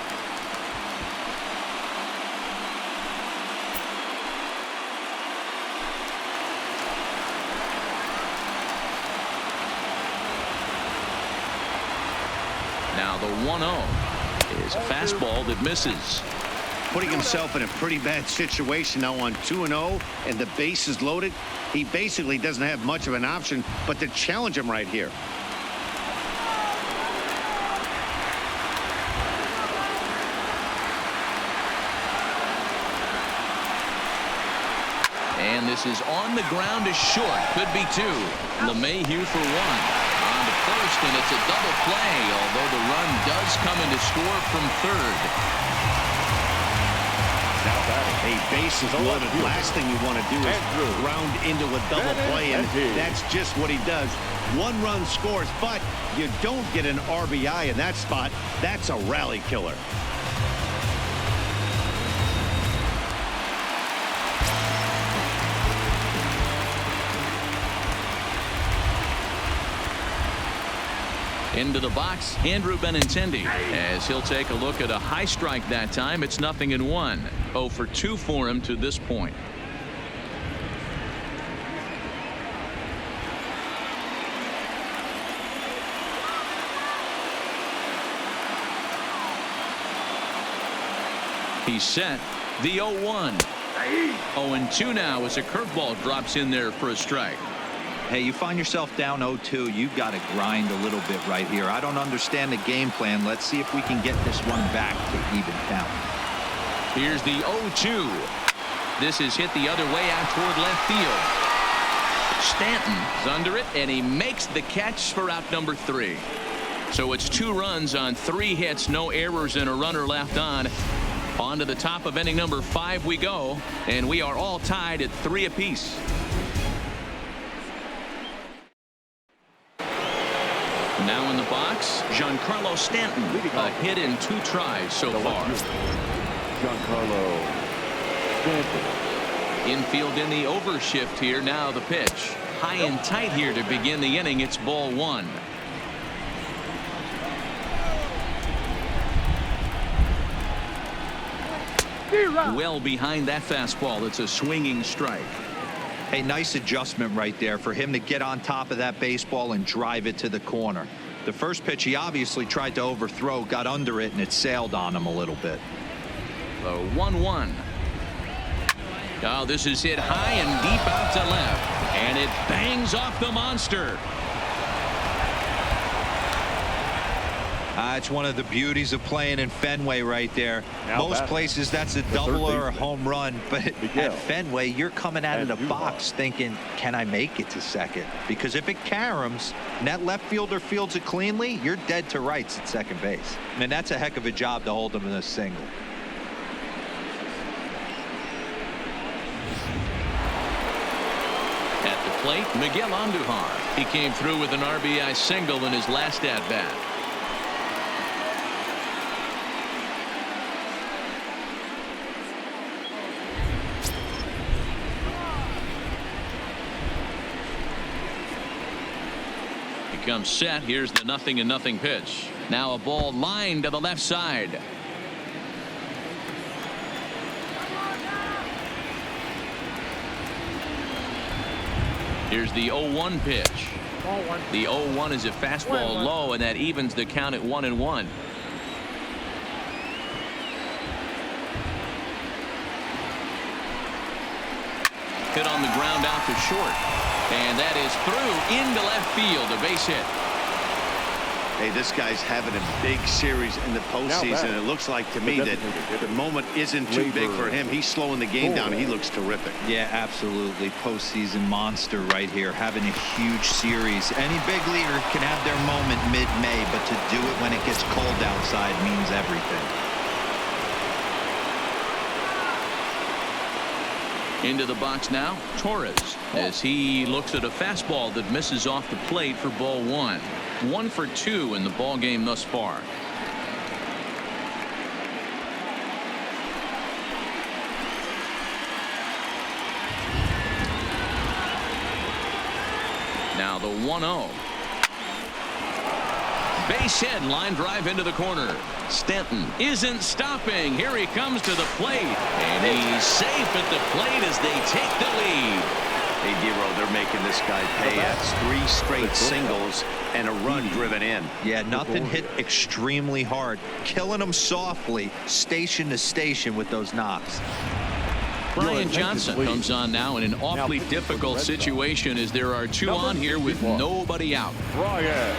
Now the 1-0 is a fastball that misses.
Putting himself in a pretty bad situation now on 2-0 and the base is loaded. He basically doesn't have much of an option but to challenge him right here.
And this is on the ground is short. Could be two. LeMahieu for one. On to first, and it's a double play, although the run does come in to score from third.
A base is loaded. Last thing you want to do is ground into a double play, and that's just what he does. One run scores, but you don't get an RBI in that spot. That's a rally killer.
Into the box, Andrew Benintendi, as he'll take a look at a high strike that time. It's 0-1. 0 for 2 for him to this point. He's set. The 0-1. 0-2 now as a curveball drops in there for a strike.
Hey, you find yourself down 0-2, you've got to grind a little bit right here. I don't understand the game plan. Let's see if we can get this one back to even count.
Here's the 0-2. This is hit the other way out toward left field. Stanton's under it, and he makes the catch for out number 3. So it's 2 runs on 3 hits, no errors, and a runner left on. On to the top of inning number 5 we go, and we are all tied at 3 apiece. Now in the box, Giancarlo Stanton. A hit in 2 tries so far.
Giancarlo Stanton.
Infield in the overshift here. Now the pitch. High and tight here to begin the inning. It's ball 1. Well behind that fastball. It's a swinging strike.
Hey, nice adjustment right there for him to get on top of that baseball and drive it to the corner. The first pitch he obviously tried to overthrow, got under it, and it sailed on him a little bit.
The 1-1. Oh, this is hit high and deep out to left, and it bangs off the monster.
It's one of the beauties of playing in Fenway right there. Most places that's a double or a home run, but at Fenway you're coming out of the box thinking, can I make it to second? Because if it caroms and that left fielder fields it cleanly, you're dead to rights at second base. And that's a heck of a job to hold him in a single.
At the plate, Miguel Andujar. He came through with an RBI single in his last at bat. Comes set. Here's the 0-0 pitch. Now a ball lined to the left side. Here's the 0-1 pitch. The 0-1 is a fastball low, and that evens the count at 1-1. Hit on the ground out to short. And that is through into left field, a base hit.
Hey, this guy's having a big series in the postseason. It looks like to me that the moment isn't too big for him. He's slowing the game down. He looks terrific.
Yeah, absolutely. Postseason monster right here, having a huge series. Any big leaguer can have their moment mid-May, but to do it when it gets cold outside means everything.
Into the box now, Torres, as he looks at a fastball that misses off the plate for ball 1. 1 for 2 in the ball game thus far. Now the 1-0. Base hit, line drive into the corner. Stanton isn't stopping. Here he comes to the plate, and he's safe at the plate as they take the lead.
Hey, D-Row, they're are making this guy pay. That's 3 straight singles and a run driven in.
Yeah, nothing hit extremely hard. Killing them softly, station to station with those knocks.
Brian Johnson comes on now in an awfully difficult situation as there are 2 on here with nobody out.
Brian Johnson.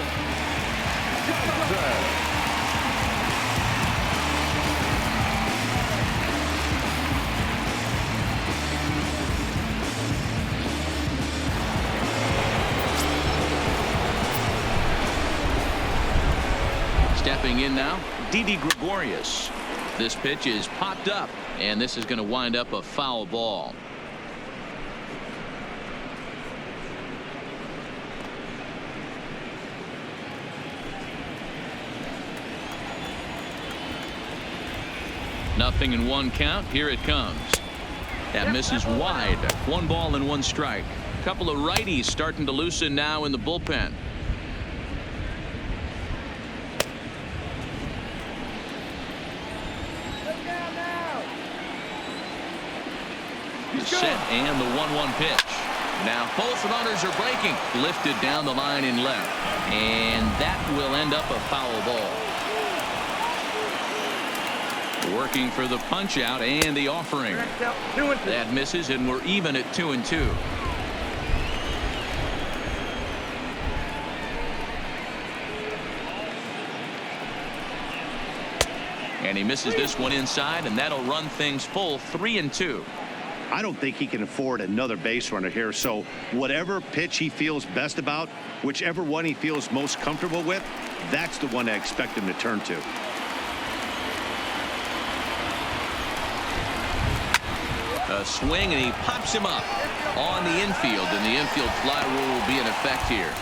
Stepping in now, Didi Gregorius. This pitch is popped up, and this is going to wind up a foul ball. Nothing in 1 count. Here it comes. That misses wide. 1 ball and 1 strike. A couple of righties starting to loosen now in the bullpen. Set and the 1-1 pitch. Now both runners are breaking. Lifted down the line in left. And that will end up a foul ball. Working for the punch out and the offering. That misses, and we're even at 2-2. And he misses this one inside, and that'll run things full 3-2.
I don't think he can afford another base runner here, so whatever pitch he feels best about, whichever one he feels most comfortable with, that's the one I expect him to turn to.
A swing, and he pops him up on the infield, and the infield fly rule will be in effect here.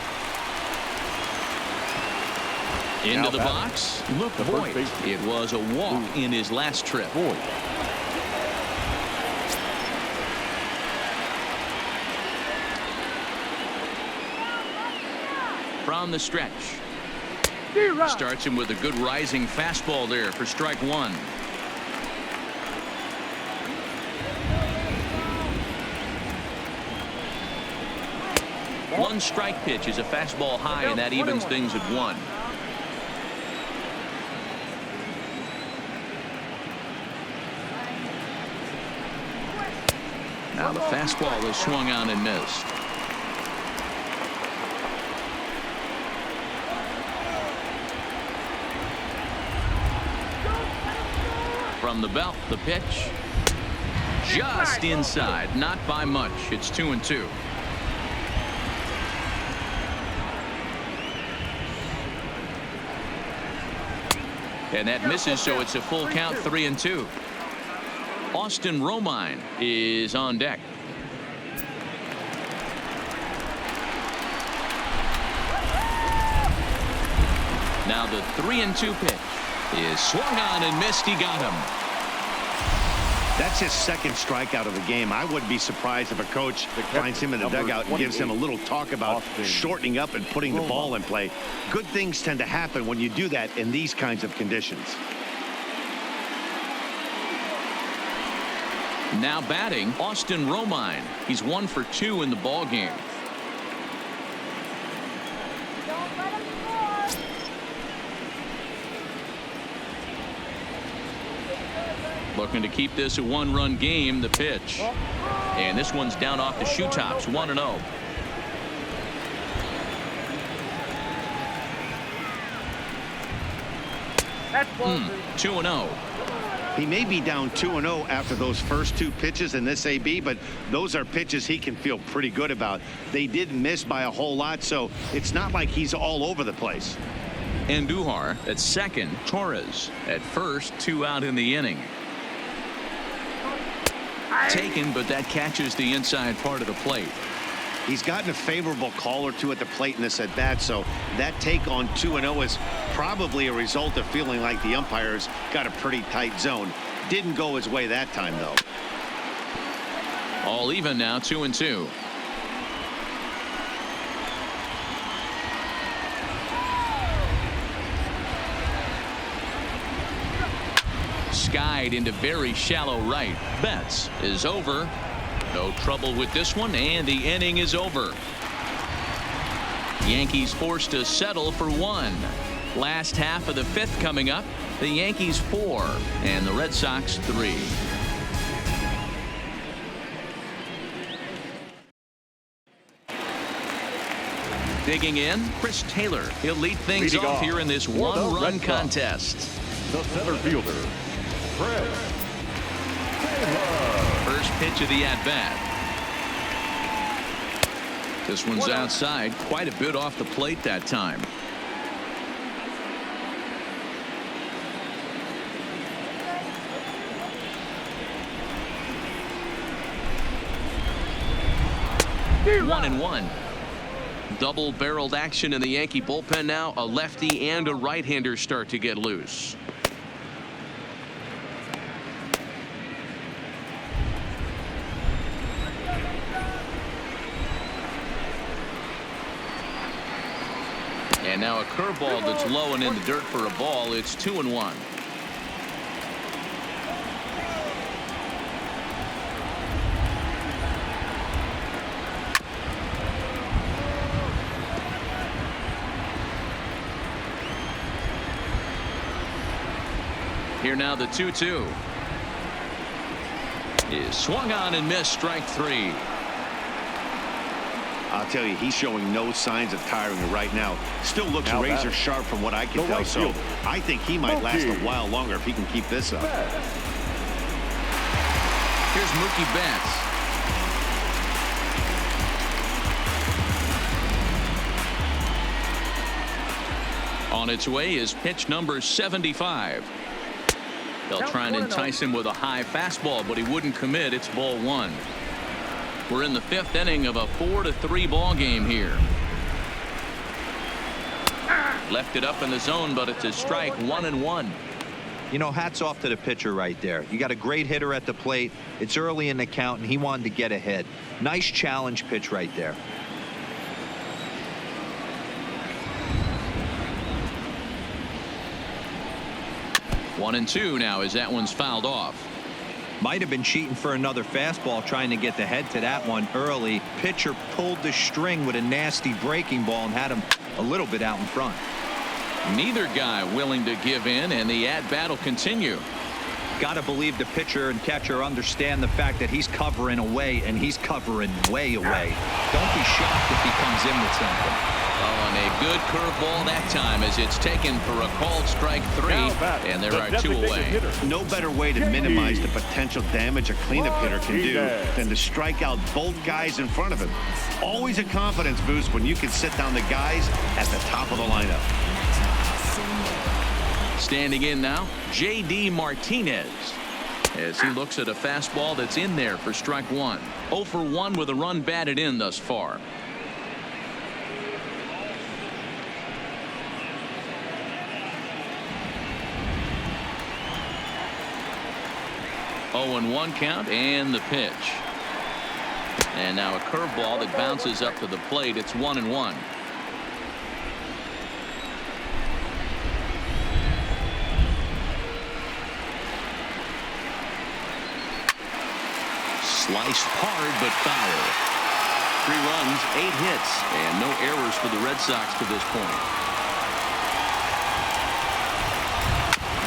Into the box, Luke Voigt. It was a walk in his last trip. From the stretch. Starts him with a good rising fastball there for strike 1. One strike pitch is a fastball high, and that evens things at 1. Now the fastball is swung on and missed. From the belt, the pitch. Just inside, not by much. It's 2-2. And that misses, so it's a full count, 3-2. Austin Romine is on deck. Now the 3-2 pitch is swung on and missed. He got him.
That's his second strikeout of the game. I wouldn't be surprised if a coach finds him in the dugout and gives him a little talk about shortening up and putting the ball in play. Good things tend to happen when you do that in these kinds of conditions.
Now batting, Austin Romine. He's 1 for 2 in the ball game. Looking to keep this a 1-run game. The pitch, and this one's down off the shoe tops. 1-0. 2-0.
He may be down 2-0 after those first 2 pitches in this AB, but those are pitches he can feel pretty good about. They did miss by a whole lot, so it's not like he's all over the place.
Andujar at second. Torres at first. 2 out in the inning. Taken, but that catches the inside part of the plate.
He's gotten a favorable call or 2 at the plate in this at bat, so that take on 2-0 is probably a result of feeling like the umpires got a pretty tight zone. Didn't go his way that time, though.
All even now, 2-2. Skied into very shallow right. Betts is over. No trouble with this one, and the inning is over. Yankees forced to settle for 1. Last half of the 5th coming up. The Yankees 4 and the Red Sox 3. Digging in, Chris Taylor. He'll lead things off here in this one-run contest.
The center fielder, Chris Taylor.
First pitch of the at-bat. This one's outside, quite a bit off the plate that time. One and one. Double-barreled action in the Yankee bullpen now. A lefty and a right-hander start to get loose. And now a curveball that's low and in the dirt for a ball. It's 2-1. Here now the 2-2 is swung on and missed. Strike 3.
I'll tell you, he's showing no signs of tiring right now. Still looks razor sharp from what I can tell. So I think he might last a while longer if he can keep this up.
Here's Mookie Betts. On its way is pitch number 75. They'll try and entice him with a high fastball, but he wouldn't commit. It's ball 1. We're in the 5th inning of a 4-3 ball game here. Left it up in the zone, but it's a strike. 1-1.
You know, hats off to the pitcher right there. You got a great hitter at the plate. It's early in the count, and he wanted to get ahead. Nice challenge pitch right there.
One and two now as that one's fouled off.
Might have been cheating for another fastball, trying to get the head to that one early. Pitcher pulled the string with a nasty breaking ball and had him a little bit out in front.
Neither guy willing to give in, and the at-bat will continue.
Got to believe the pitcher and catcher understand the fact that he's covering away, and he's covering way away. Don't be shocked if he comes in with something.
Oh, and a good curveball that time as it's taken for a called strike 3, and there are 2 away.
No better way to minimize the potential damage a cleanup hitter can do than to strike out both guys in front of him. Always a confidence boost when you can sit down the guys at the top of the lineup.
Standing in now, J.D. Martinez as he looks at a fastball that's in there for strike 1. 0 for 1 with a run batted in thus far. Oh, and 1 count, and the pitch. And now a curveball that bounces up to the plate. It's 1-1. Sliced hard but foul. 3 runs, 8 hits, and no errors for the Red Sox to this point.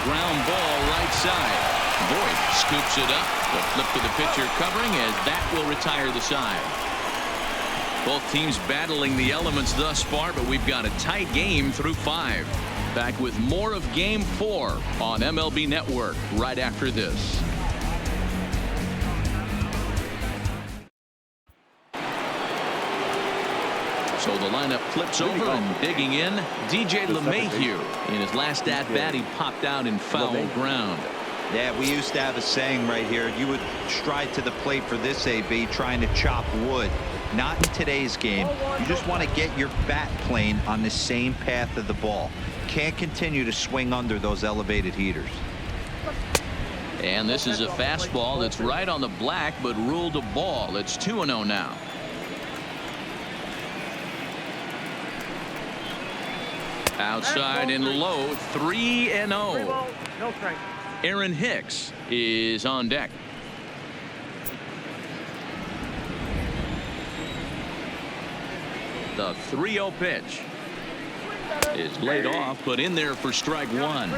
Ground ball right side. Boyd scoops it up. The flip to the pitcher covering as that will retire the side. Both teams battling the elements thus far, but we've got a tight game through 5. Back with more of Game 4 on MLB Network right after this. So the lineup flips over, and digging in, DJ LeMahieu. In his last at-bat, he popped out in foul ground.
Yeah, we used to have a saying right here. You would stride to the plate for this AB, trying to chop wood. Not in today's game. You just want to get your bat plane on the same path of the ball. Can't continue to swing under those elevated heaters.
And this is a fastball that's right on the black, but ruled a ball. It's 2-0 now. Outside and low, 3-0.
No strike.
Aaron Hicks is on deck. The 3-0 pitch is laid off, but in there for strike one.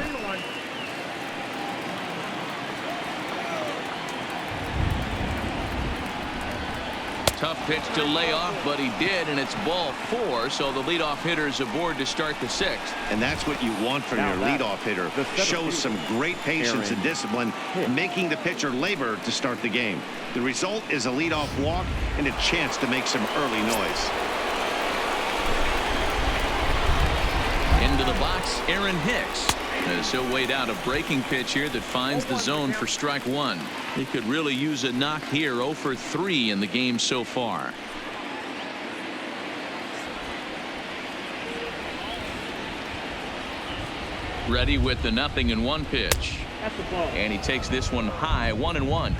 Tough pitch to lay off, but he did, and it's ball 4, so the leadoff hitter is aboard to start the 6th.
And that's what you want from your leadoff hitter. Shows some great patience and discipline, making the pitcher labor to start the game. The result is a leadoff walk and a chance to make some early noise.
Into the box, Aaron Hicks. As he'll wait out a breaking pitch here that finds the zone for strike one. He could really use a knock here. 0 for 3 in the game so far. Ready with the 0-1 pitch. And he takes this one high, 1-1.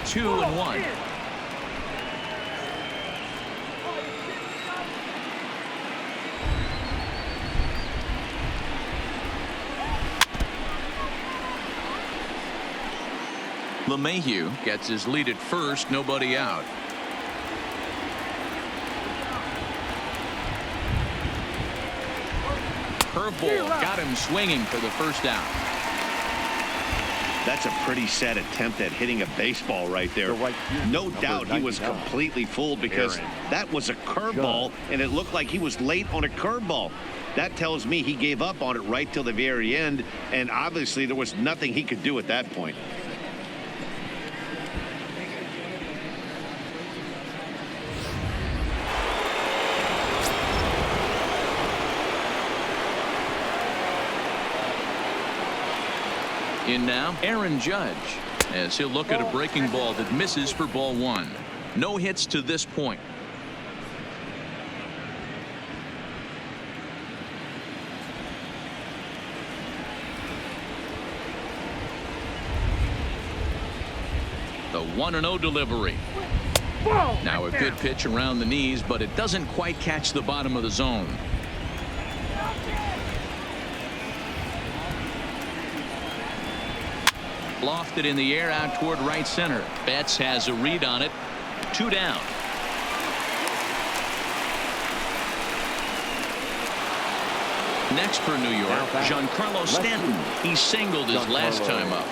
Two and one. LeMahieu gets his lead at first, nobody out. Curveball got him swinging for the first out.
That's a pretty sad attempt at hitting a baseball right there. No doubt he was completely fooled because that was a curveball and it looked like he was late on a curveball. That tells me he gave up on it right till the very end, and obviously there was nothing he could do at that point.
In now, Aaron Judge, as he'll look at a breaking ball that misses for ball 1. No hits to this point. The 1-0 delivery. Now a good pitch around the knees, but it doesn't quite catch the bottom of the zone. Lofted in the air out toward right center. Betts has a read on it. 2 down. Next for New York, Giancarlo Stanton. He singled his last time up.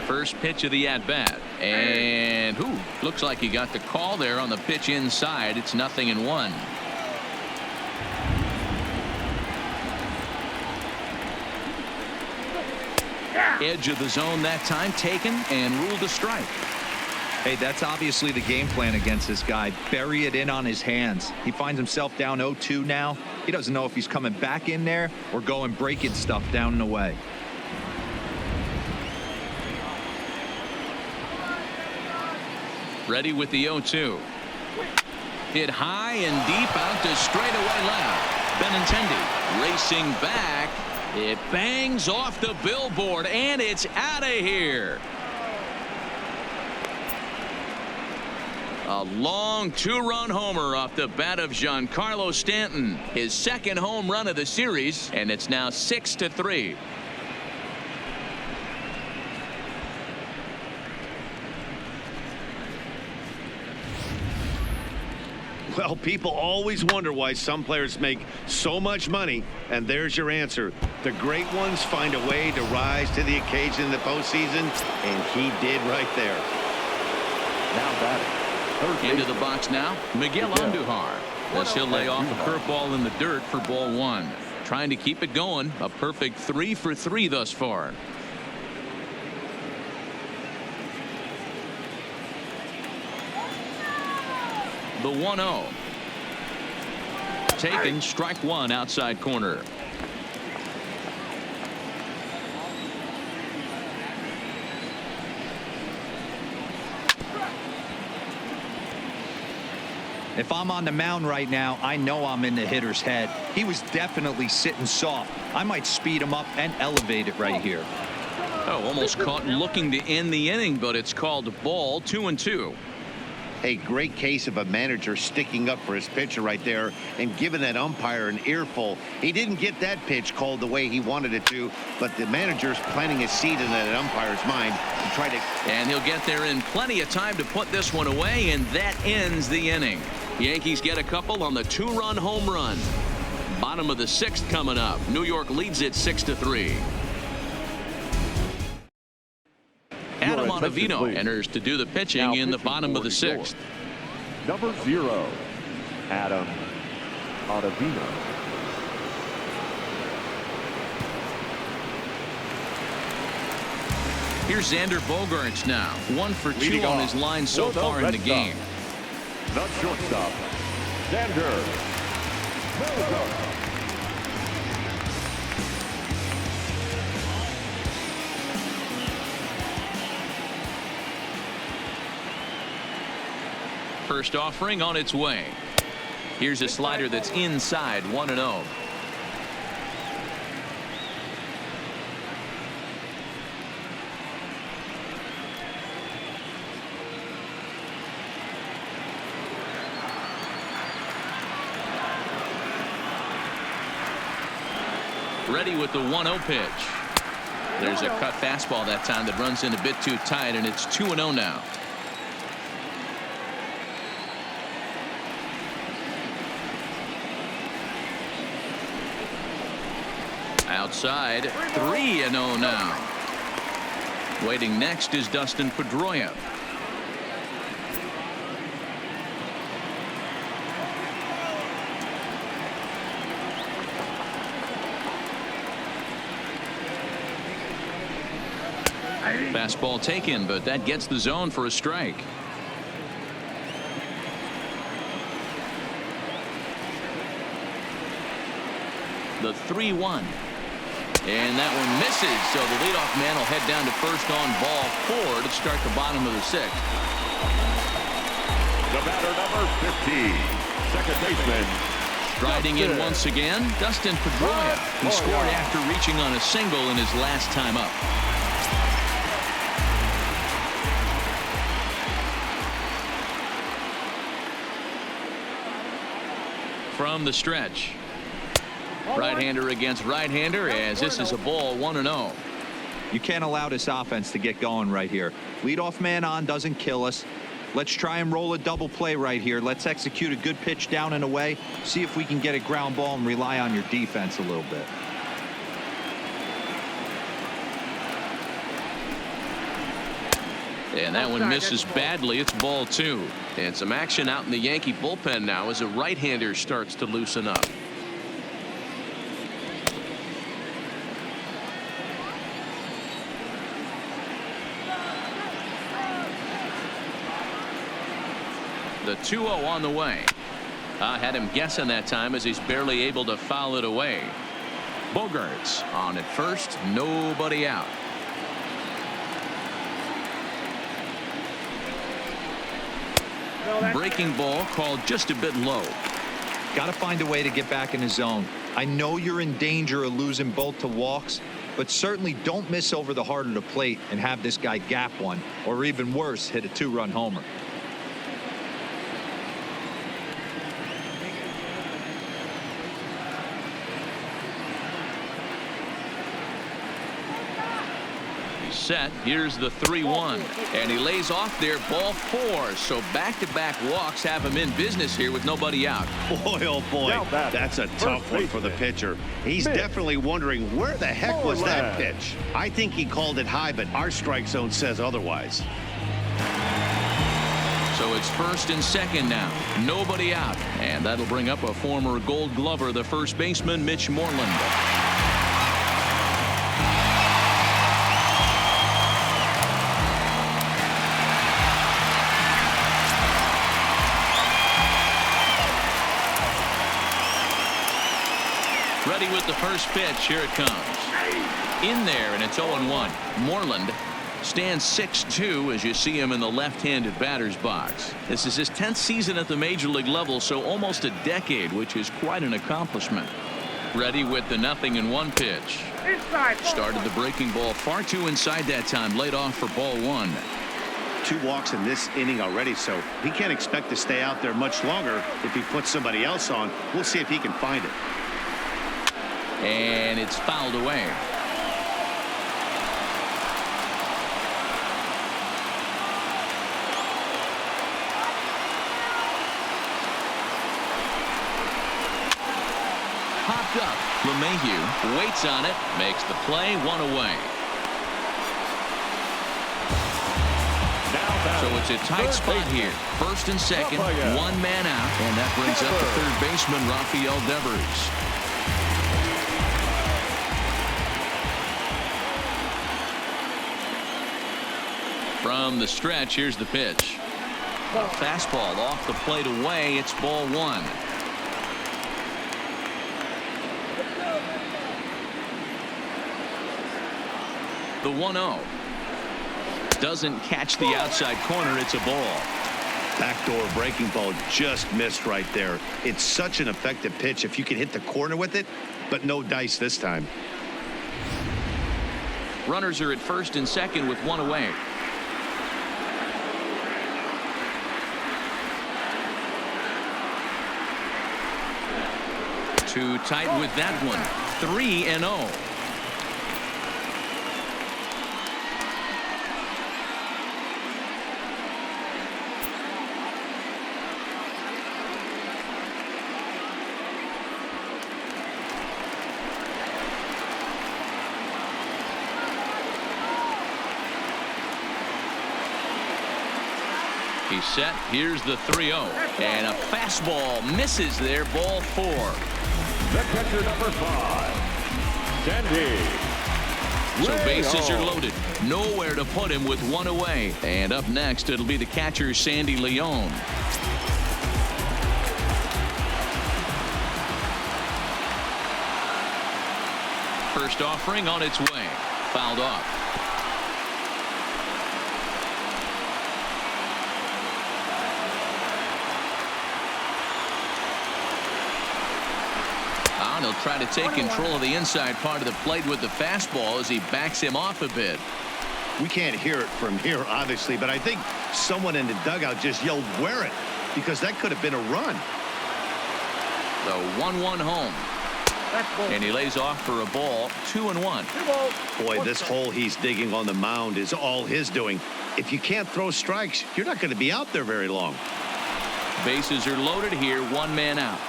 First pitch of the at-bat. And looks like he got the call there on the pitch inside. It's 0-1. Edge of the zone that time taken and ruled a strike.
Hey, that's obviously the game plan against this guy. Bury it in on his hands. He finds himself down 0-2 now. He doesn't know if he's coming back in there or going breaking stuff down and away.
Ready with the 0-2. Hit high and deep out to straightaway left. Benintendi racing back. It bangs off the billboard and it's out of here. A long 2-run homer off the bat of Giancarlo Stanton. His second home run of the series, and it's now 6-3.
Well, people always wonder why some players make so much money, and there's your answer. The great ones find a way to rise to the occasion in the postseason, and he did right there.
Now batting.
Into the box now, Miguel Andujar. As he'll lay off a curveball in the dirt for ball 1. Trying to keep it going. A perfect 3 for 3 thus far. The 1-0. Taken, strike 1 outside corner.
If I'm on the mound right now, I know I'm in the hitter's head. He was definitely sitting soft. I might speed him up and elevate it right here.
Oh, almost caught looking to end the inning, but it's called ball. 2-2.
A great case of a manager sticking up for his pitcher right there and giving that umpire an earful. He didn't get that pitch called the way he wanted it to, but the manager's planting a seed in that umpire's mind to try to.
And he'll get there in plenty of time to put this one away, and that ends the inning. Yankees get a couple on the 2-run home run. Bottom of the 6th coming up. New York leads it 6-3. Adam Ottavino enters to do the pitching in the bottom of the 6th.
Number 0, Adam Ottavino.
Here's Xander Bogaerts now. 1 for 2
Leading
on
off
his line so
for the
far in
Red
the game.
The shortstop, Xander Bogaerts.
First offering on its way. Here's a slider that's inside, 1-0. Ready with the 1-0 pitch. There's a cut fastball that time that runs in a bit too tight, and it's 2-0 now. Outside, 3-0 now. Waiting next is Dustin Pedroia. Fastball taken, but that gets the zone for a strike. The 3-1. And that one misses, so the leadoff man will head down to first on ball 4 to start the bottom of the 6th.
The batter, number 50, second baseman.
Striding in once again, Dustin Pedroia, who scored after reaching on a single in his last time up. From the stretch. Right-hander against right-hander, as this is a ball, 1-0.
You can't allow this offense to get going right here. Leadoff man on doesn't kill us. Let's try and roll a double play right here. Let's execute a good pitch down and away. See if we can get a ground ball and rely on your defense a little bit.
And that one misses badly. It's ball 2. And some action out in the Yankee bullpen now as a right-hander starts to loosen up. The 2-0 on the way. I had him guessing that time as he's barely able to foul it away. Bogaerts on at first, nobody out. Breaking ball called just a bit low.
Got to find a way to get back in the zone. I know you're in danger of losing both to walks, but certainly don't miss over the heart of the plate and have this guy gap one, or even worse, hit a 2-run homer.
Set. Here's the 3-1, and he lays off there, ball 4. So back-to-back walks have him in business here with nobody out.
Boy, oh boy, that's a tough one for the pitcher. He's definitely wondering where the heck was that pitch. I think he called it high, but our strike zone says otherwise.
So it's first and second now, nobody out, and that'll bring up a former Gold Glover, the first baseman, Mitch Moreland. Ready with the first pitch. Here it comes. In there, and it's 0-1. Moreland stands 6'2" as you see him in the left-handed batter's box. This is his 10th season at the major league level, so almost a decade, which is quite an accomplishment. Ready with the 0-1 pitch. Started the breaking ball far too inside that time, laid off for ball 1.
2 walks in this inning already, so he can't expect to stay out there much longer if he puts somebody else on. We'll see if he can find it.
And it's fouled away. Popped up. LeMahieu waits on it, makes the play, 1 away. So it's a tight spot here. First and second, 1 man out, and that brings up the third baseman, Rafael Devers. From the stretch, here's the pitch. A fastball off the plate away. It's ball 1. The 1-0. Doesn't catch the outside corner. It's a ball.
Backdoor breaking ball just missed right there. It's such an effective pitch if you can hit the corner with it, but no dice this time.
Runners are at first and second with 1 away. Too tight with that one. 3-0. He's set. Here's the 3-0. And a fastball misses there. Ball 4.
The catcher, number 5, Sandy.
So bases are loaded. Nowhere to put him with 1 away. And up next, it'll be the catcher, Sandy Leon. First offering on its way. Fouled off. He'll try to take control of the inside part of the plate with the fastball as he backs him off a bit.
We can't hear it from here, obviously, but I think someone in the dugout just yelled, "Wear it," because that could have been a run.
The 1-1 home. And he lays off for a ball. 2-1.
Boy, this hole he's digging on the mound is all his doing. If you can't throw strikes, you're not going to be out there very long.
Bases are loaded here. 1 man out.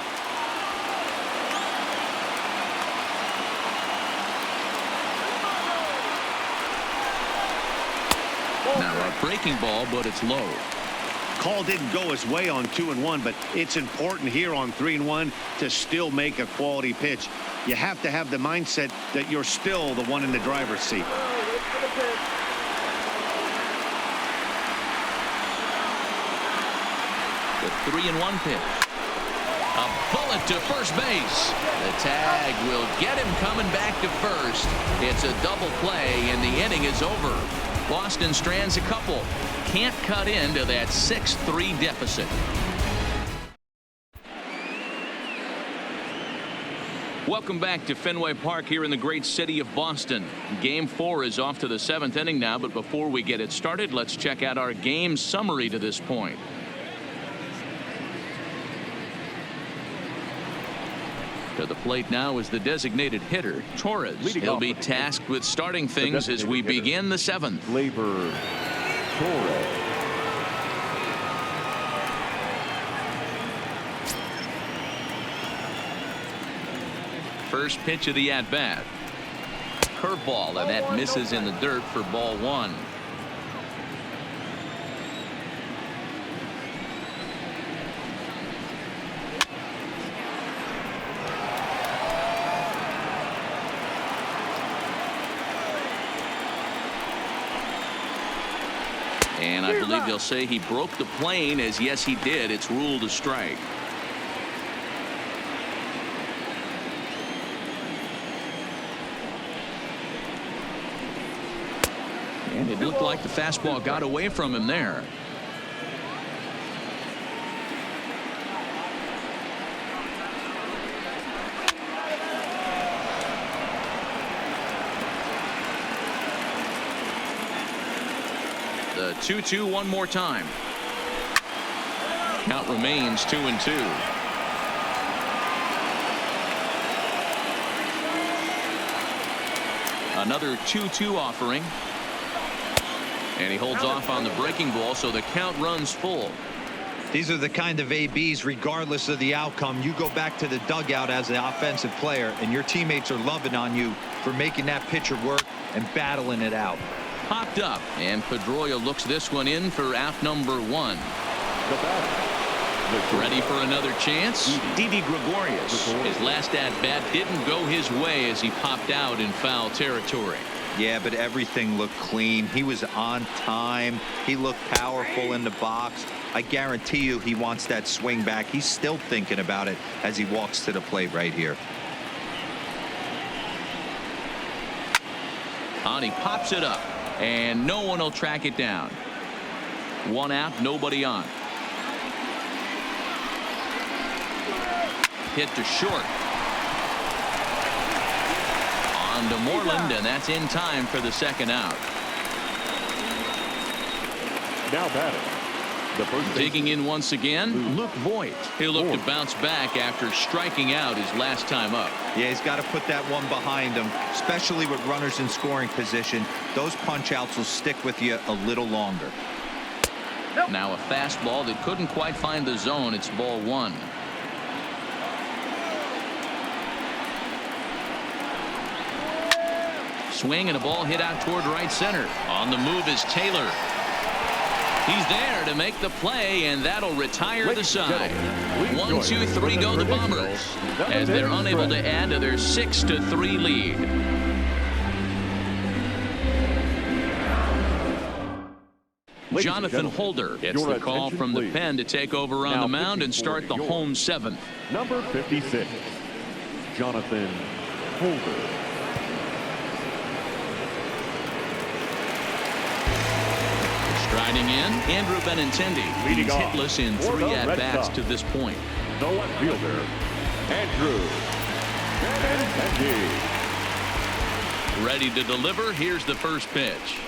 Now a breaking ball, but it's low.
Call didn't go his way on 2-1, but it's important here on 3-1 to still make a quality pitch. You have to have the mindset that you're still the one in the driver's seat.
The 3-1 pitch. A bullet to first base. The tag will get him coming back to first. It's a double play, and the inning is over. Boston strands a couple. Can't cut into that 6-3 deficit. Welcome back to Fenway Park here in the great city of Boston. Game 4 is off to the 7th inning now, but before we get it started, let's check out our game summary to this point. To the plate now is the designated hitter, Torres. He'll be tasked with starting things as we begin the 7th.
Labor Torres.
First pitch of the at-bat. Curveball, and that misses in the dirt for ball 1. And I believe they'll say he broke the plane, as yes he did. It's ruled a strike. And it looked like the fastball got away from him there. The 2-2 one more time. Count remains 2-2. Another 2-2 offering. And he holds off on the breaking ball, so the count runs full.
These are the kind of ABs, regardless of the outcome, you go back to the dugout as an offensive player, and your teammates are loving on you for making that pitcher work and battling it out.
Popped up, and Pedroia looks this one in for out number 1. Ready for another chance?
Didi Gregorius.
His last at-bat didn't go his way as he popped out in foul territory.
Yeah, but everything looked clean. He was on time. He looked powerful in the box. I guarantee you he wants that swing back. He's still thinking about it as he walks to the plate right here.
He pops it up, and no one will track it down. 1 out, nobody on. Hit to short. On to Moreland, and that's in time for the 2nd out.
Now batting. The first
Digging in once again, Luke Voigt. He'll look to bounce back after striking out his last time up.
Yeah, he's got to put that one behind him, especially with runners in scoring position. Those punch outs will stick with you a little longer.
Now a fastball that couldn't quite find the zone. It's ball 1. Swing and a ball hit out toward right center. On the move is Taylor. He's there to make the play, and that'll retire the side. 1, 2, 3 go the Bombers as they're unable to add to their 6-3 lead. Jonathan Holder gets the call from the pen to take over on the mound and start the home 7th.
Number 56, Jonathan Holder.
Striding in, Andrew Benintendi. He's hitless in 3 at-bats to this point.
The left fielder, Andrew Benintendi.
Ready to deliver. Here's the first pitch.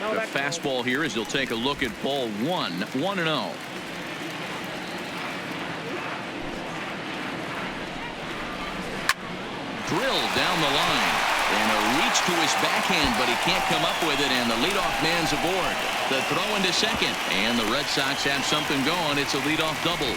The fastball here as he'll take a look at ball 1, 1-0. Drilled down the line. And a reach to his backhand, but he can't come up with it, and the leadoff man's aboard. The throw into second, and the Red Sox have something going. It's a leadoff double.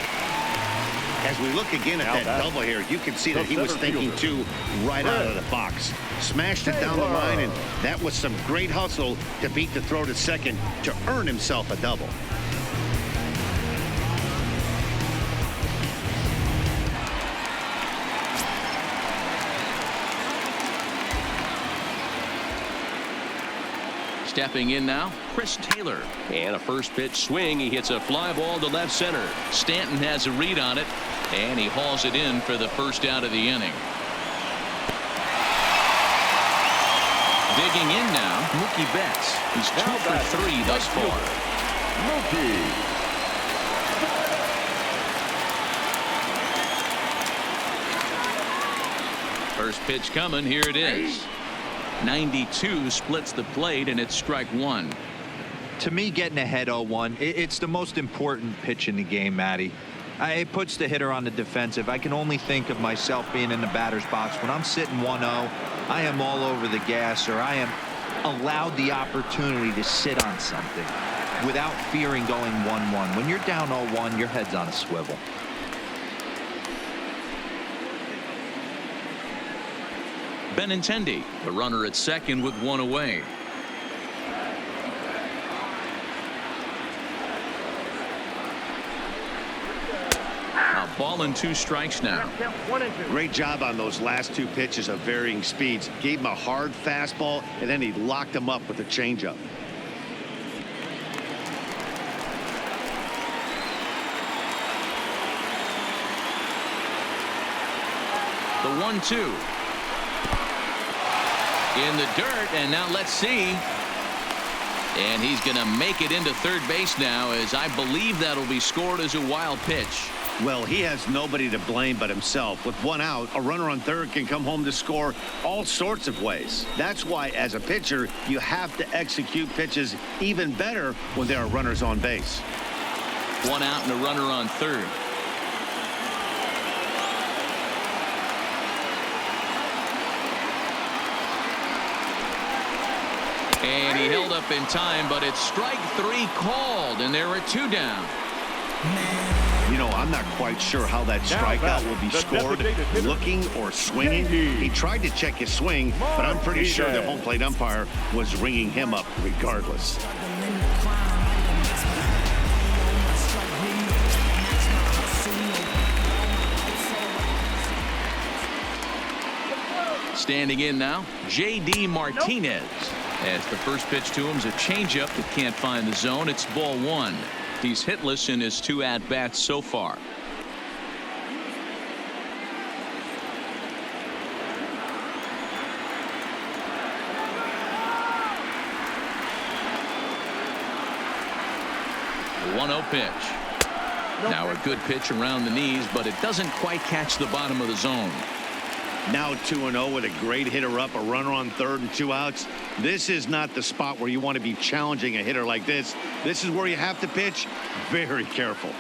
As we look again at that double here, you can see that he was thinking too right out of the box. Smashed it down the line, and that was some great hustle to beat the throw to second to earn himself a double.
Stepping in now, Chris Taylor. And a first pitch swing. He hits a fly ball to left center. Stanton has a read on it, and he hauls it in for the first out of the inning. Digging in now, Mookie Betts. He's 2 for 3 thus far.
Mookie.
First pitch coming. Here it is. 92 splits the plate, and it's strike 1.
To me, getting ahead 0-1, it's the most important pitch in the game, Matty. It puts the hitter on the defensive. I can only think of myself being in the batter's box. When I'm sitting 1-0, I am all over the gas, or I am allowed the opportunity to sit on something without fearing going 1-1. When you're down 0-1, your head's on a swivel.
Benintendi, the runner at second with 1 away. A ball and 2 strikes now.
Great job on those last 2 pitches of varying speeds. Gave him a hard fastball, and then he locked him up with a changeup.
The 1-2. In the dirt, and now let's see. And he's going to make it into third base now, as I believe that'll be scored as a wild pitch.
Well, he has nobody to blame but himself. With one out, a runner on third can come home to score all sorts of ways. That's why, as a pitcher, you have to execute pitches even better when there are runners on base.
One out and a runner on third. And he held up in time, but it's strike three called, and there are two down.
You know, I'm not quite sure how that strikeout will be scored, looking or swinging. He tried to check his swing, but I'm pretty sure the home plate umpire was ringing him up regardless.
Standing in now, J.D. Martinez. As the first pitch to him is a changeup that can't find the zone. It's ball one. He's hitless in his two at-bats so far. The 1-0 pitch. Now a good pitch around the knees, but it doesn't quite catch the bottom of the zone.
Now 2-0 with a great hitter up, a runner on third and two outs. This is not the spot where you want to be challenging a hitter like this. This is where you have to pitch very careful.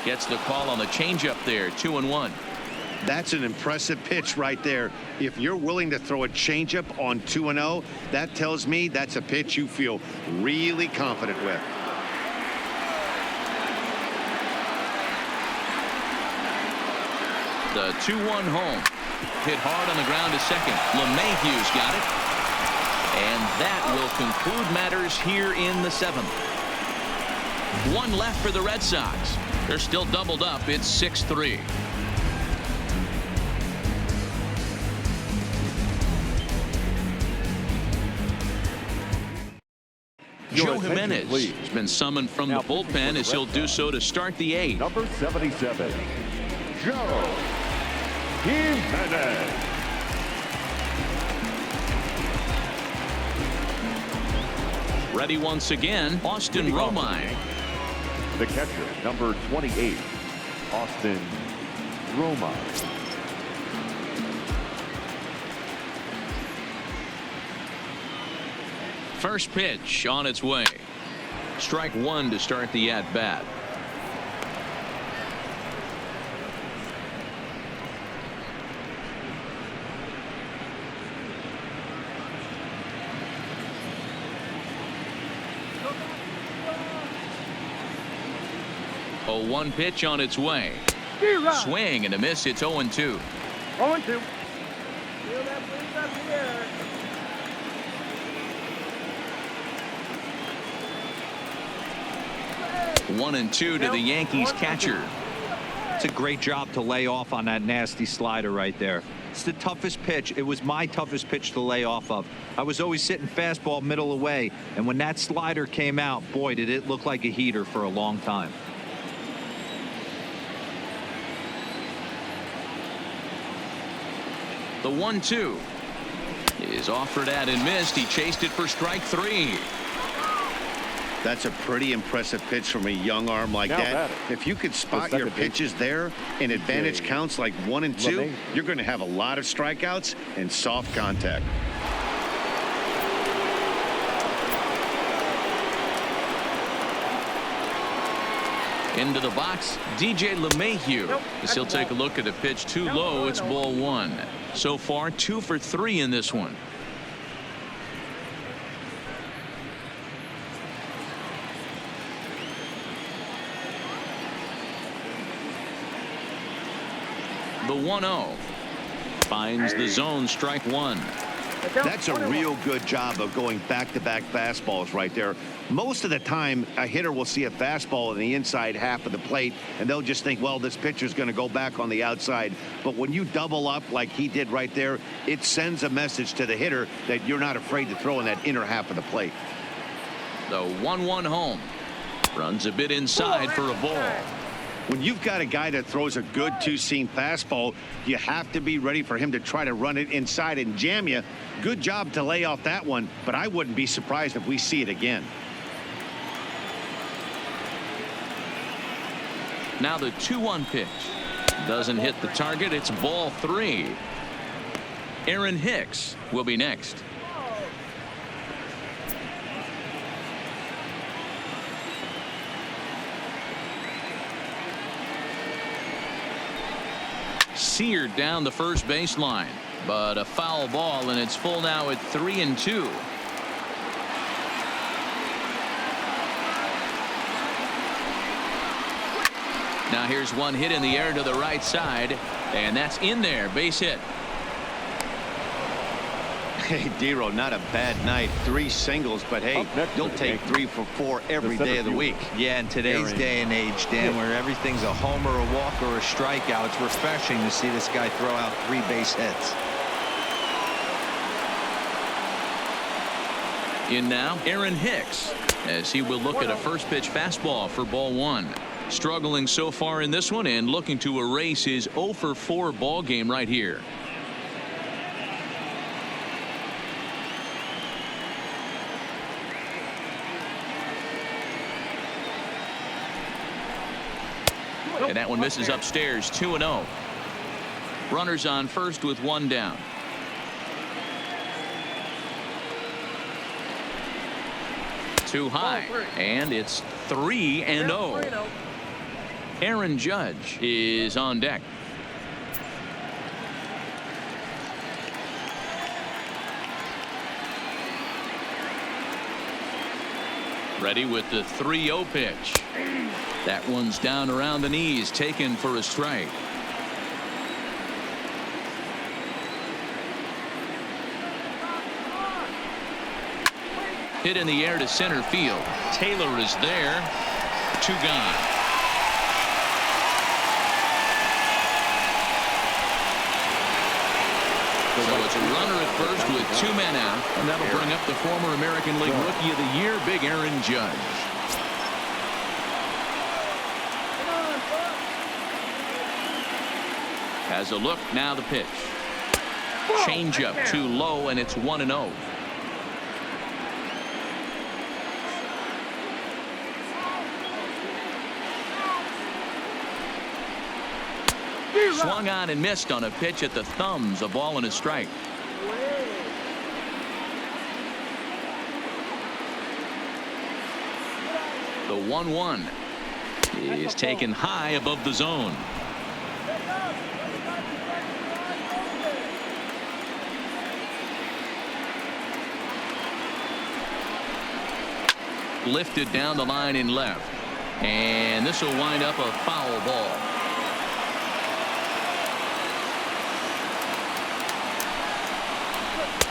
Gets the call on the changeup there, 2-1.
That's an impressive pitch right there. If you're willing to throw a changeup on 2-0, that tells me that's a pitch you feel really confident with.
The 2-1 home. Hit hard on the ground to second. LeMahieu's got it. And that will conclude matters here in the seventh. One left for the Red Sox. They're still doubled up. It's 6-3. Joe Jimenez has been summoned from the bullpen as he'll do so to start the eighth.
Number 77, Joe Jimenez.
Ready once again, Austin Romine.
The catcher, number 28, Austin Romine.
First pitch on its way. Strike one to start the at-bat. A 1 pitch on its way. Swing and a miss. It's 0-2.
0-2.
1-2 to the Yankees catcher.
It's a great job to lay off on that nasty slider right there. It's the toughest pitch. It was my toughest pitch to lay off of. I was always sitting fastball middle away, and when that slider came out, boy, did it look like a heater for a long time.
The 1-2 is offered at and missed. He chased it for strike three.
That's a pretty impressive pitch from a young arm like that. If you could spot your pitches there in advantage counts like 1 and 2, you're going to have a lot of strikeouts and soft contact.
Into the box, DJ LeMahieu. As he'll take a look at a pitch too low. It's ball one. So far 2 for 3 in this one. The 1-0 finds the zone, strike one.
That's a real good job of going back-to-back fastballs right there. Most of the time, a hitter will see a fastball in the inside half of the plate, and they'll just think, well, this pitcher's going to go back on the outside. But when you double up like he did right there, it sends a message to the hitter that you're not afraid to throw in that inner half of the plate.
The 1-1 home. Runs a bit inside for a ball.
When you've got a guy that throws a good two-seam fastball, you have to be ready for him to try to run it inside and jam you. Good job to lay off that one, but I wouldn't be surprised if we see it again.
Now the 2-1 pitch. Doesn't hit the target. It's ball 3. Aaron Hicks will be next. Seared down the first baseline, but a foul ball, and it's full now at 3-2. Now here's one hit in the air to the right side, and that's in there. Base hit.
Hey, Dero, not a bad night. 3 singles, but hey, you'll take 3 for 4 every day of the week.
Yeah, in today's day and age, Dan, where everything's a homer, a walk, or a strikeout, it's refreshing to see this guy throw out 3 base hits.
In now, Aaron Hicks, as he will look at a first pitch fastball for ball 1. Struggling so far in this one and looking to erase his 0 for 4 ball game right here. And that one misses upstairs. 2-0. Runners on first with 1 down. Too high, and it's 3-0. Aaron Judge is on deck. Ready with the 3-0 pitch. That one's down around the knees, taken for a strike. Hit in the air to center field. Taylor is there. 2 gone. So it's a runner at first with 2 men out, and that'll bring up the former American League Rookie of the Year, Big Aaron Judge. Has a look, now the pitch. Changeup too low, and it's 1-0. Swung on and missed on a pitch at the thumbs. A ball and a strike. The 1-1 is taken high above the zone. Lifted down the line in left, and this will wind up a foul ball.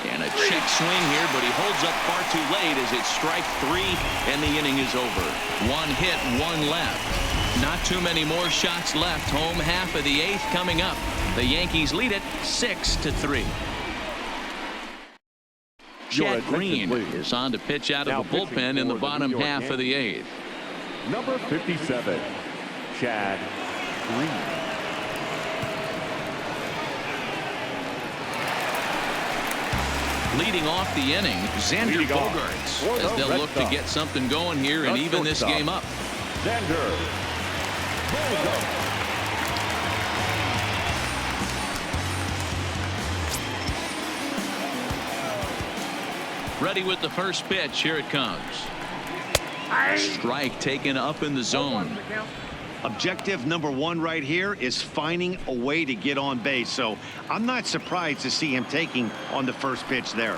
And a check swing here, but he holds up far too late as it's strike 3 and the inning is over. 1 hit, 1 left. Not too many more shots left. Home half of the 8th coming up. The Yankees lead it 6-3. Chad Green is on to pitch out of the bullpen in the bottom half of the 8th.
Number 57, Chad Green.
Leading off the inning, Xander Bogaerts, as they'll look to get something going here and even this game up.
Xander Bogaerts.
Ready with the first pitch. Here it comes. Strike taken up in the zone.
Objective number 1 right here is finding a way to get on base. So I'm not surprised to see him taking on the first pitch there.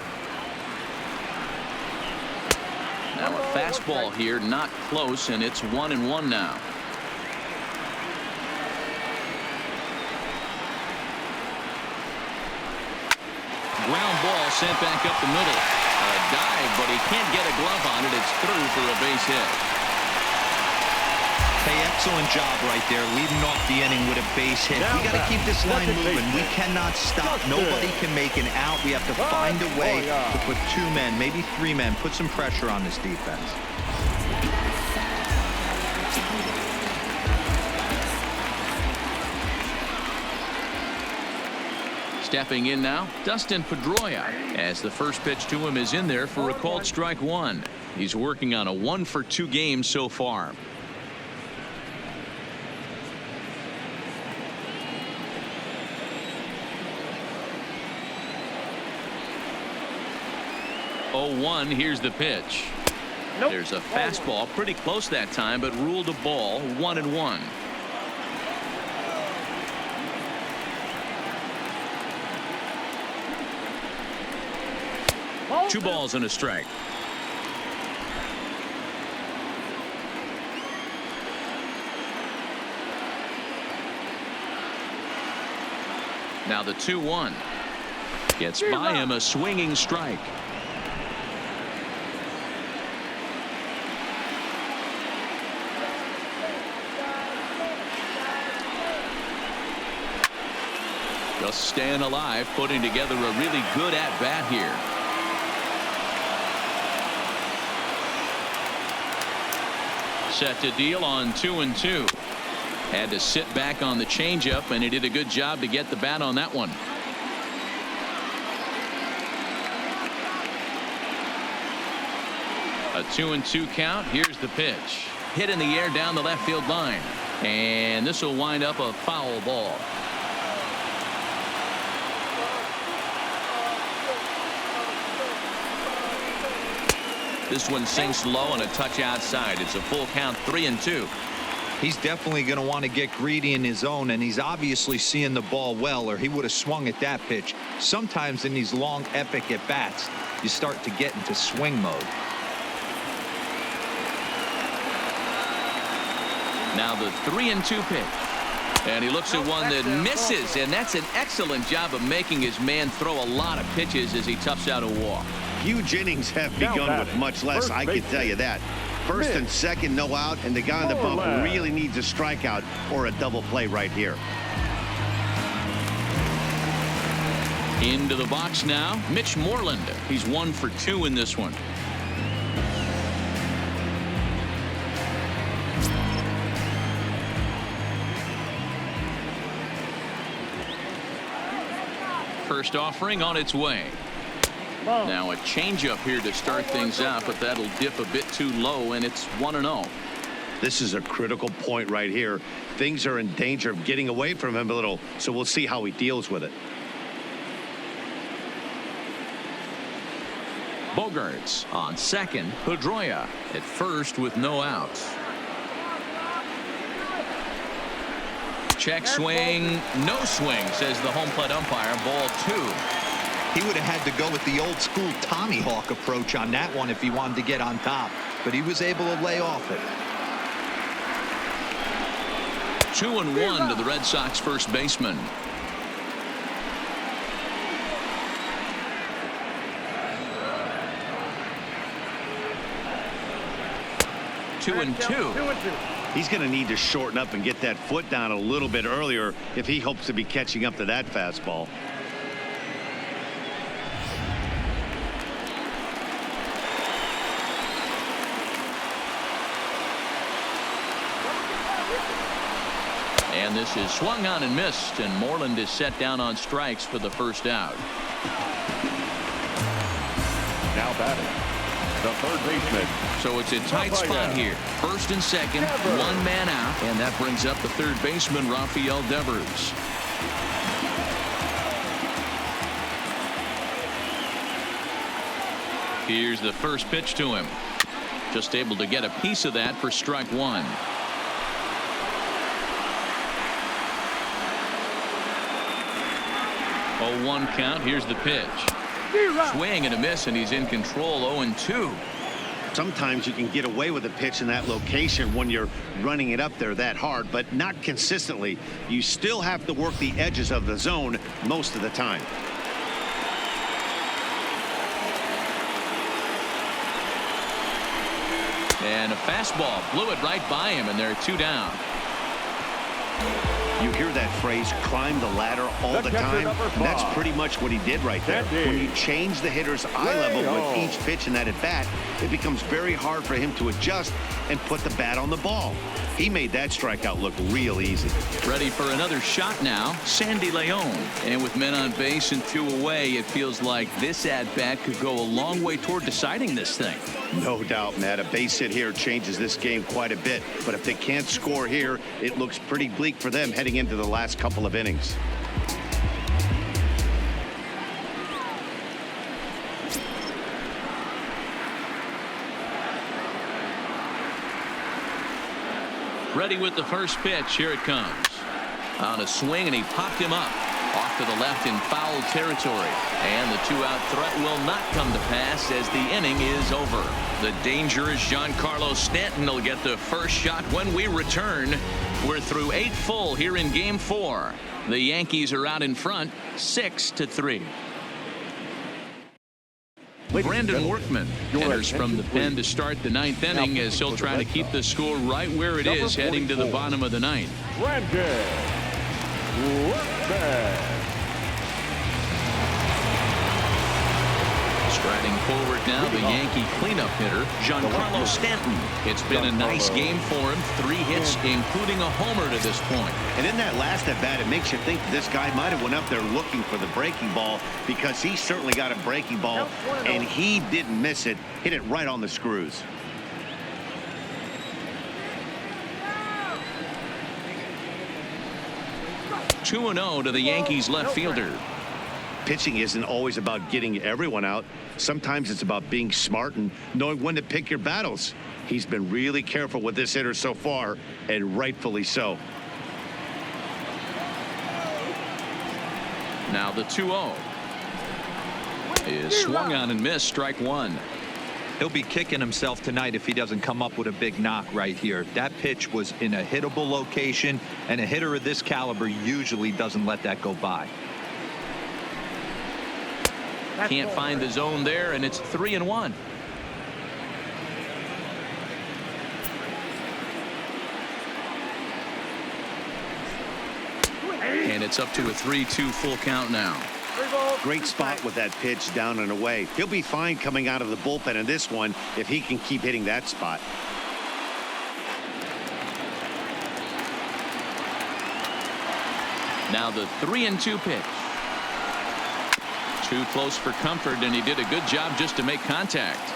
Now a fastball here, not close, and it's 1-1 now. Ground ball sent back up the middle. A dive, but he can't get a glove on it. It's through for a base hit.
Hey, excellent job right there, leading off the inning with a base hit. We got to keep this line moving. We cannot stop. Nobody can make an out. We have to find a way to put 2 men, maybe 3 men, put some pressure on this defense.
Stepping in now, Dustin Pedroia, as the first pitch to him is in there for a called strike one. He's working on a 1-for-2 game so far. Oh, 1, here's the pitch. Nope. There's a fastball pretty close that time, but ruled a ball. 1-1. Two balls and a strike. Now the 2-1 gets by him, a swinging strike. Just staying alive, putting together a really good at bat here. Set to deal on 2-2. Had to sit back on the changeup, and he did a good job to get the bat on that one. A 2-2 count. Here's the pitch. Hit in the air down the left field line. And this will wind up a foul ball. This one sinks low and a touch outside. It's a full count, 3-2.
He's definitely going to want to get greedy in his zone, and he's obviously seeing the ball well, or he would have swung at that pitch. Sometimes in these long, epic at-bats, you start to get into swing mode.
Now the 3-2 pitch. And he looks at one that misses, and that's an excellent job of making his man throw a lot of pitches as he toughs out a walk.
Huge innings have begun with much less, I can tell you that. First and second, no out, and the guy on the bump really needs a strikeout or a double play right here.
Into the box now, Mitch Moreland. He's 1 for 2 in this one. First offering on its way. Now a changeup here to start things out, but that'll dip a bit too low, and it's 1-0.
This is a critical point right here. Things are in danger of getting away from him a little, so we'll see how he deals with it.
Bogarts on second. Pedroia at first with no outs. Check swing, no swing, says the home plate umpire. Ball 2.
He would have had to go with the old school Tommy Hawk approach on that one if he wanted to get on top, but he was able to lay off it.
2-1 to the Red Sox first baseman. Two and two.
He's going to need to shorten up and get that foot down a little bit earlier if he hopes to be catching up to that fastball.
And this is swung on and missed, and Moreland is set down on strikes for the first out.
Now batting, the third baseman.
So it's a tight spot here. First and second, one man out, and that brings up the third baseman, Rafael Devers. Here's the first pitch to him. Just able to get a piece of that for strike one. Oh, 1 count. Here's the pitch. Swing and a miss, and he's in control. 0-2.
Sometimes you can get away with a pitch in that location when you're running it up there that hard, but not consistently. You still have to work the edges of the zone most of the time. And a fastball blew it right by him, and they're 2 down. You hear that phrase, climb the ladder all the time. That's pretty much what he did right there. When you change the hitter's eye level with each pitch in that at-bat, it becomes very hard for him to adjust and put the bat on the ball. He made that strikeout look real easy.
Ready for another shot now, Sandy Leon. And with men on base and 2 away, it feels like this at-bat could go a long way toward deciding this thing.
No doubt, Matt. A base hit here changes this game quite a bit. But if they can't score here, it looks pretty bleak for them heading into the last couple of innings.
Ready with the first pitch. Here it comes. On a swing, and he popped him up. Off to the left in foul territory. And the 2-out threat will not come to pass as the inning is over. The dangerous Giancarlo Stanton will get the first shot when we return. We're through 8 full here in Game 4. The Yankees are out in front, 6-3. Brandon Workman enters from the pen to start the 9th inning as he'll try to keep the score right where it is heading to the bottom of the 9th.
Brandon Workman.
Striding forward now, the Yankee cleanup hitter, Giancarlo Stanton. It's been a nice game for him. 3 hits, including a homer to this point.
And in that last at-bat, it makes you think this guy might have went up there looking for the breaking ball, because he certainly got a breaking ball, and he didn't miss it. Hit it right on the screws.
(2-0) to the Yankees left fielder.
Pitching isn't always about getting everyone out. Sometimes it's about being smart and knowing when to pick your battles. He's been really careful with this hitter so far, and rightfully so.
Now the 2-0 is swung on and missed. Strike 1.
He'll be kicking himself tonight if he doesn't come up with a big knock right here. That pitch was in a hittable location, and a hitter of this caliber usually doesn't let that go by.
Can't find the zone there, and it's 3-1. And it's up to a 3-2 full count now.
Great spot with that pitch down and away. He'll be fine coming out of the bullpen in this one if he can keep hitting that spot.
Now the 3-2 pitch. Too close for comfort, and he did a good job just to make contact.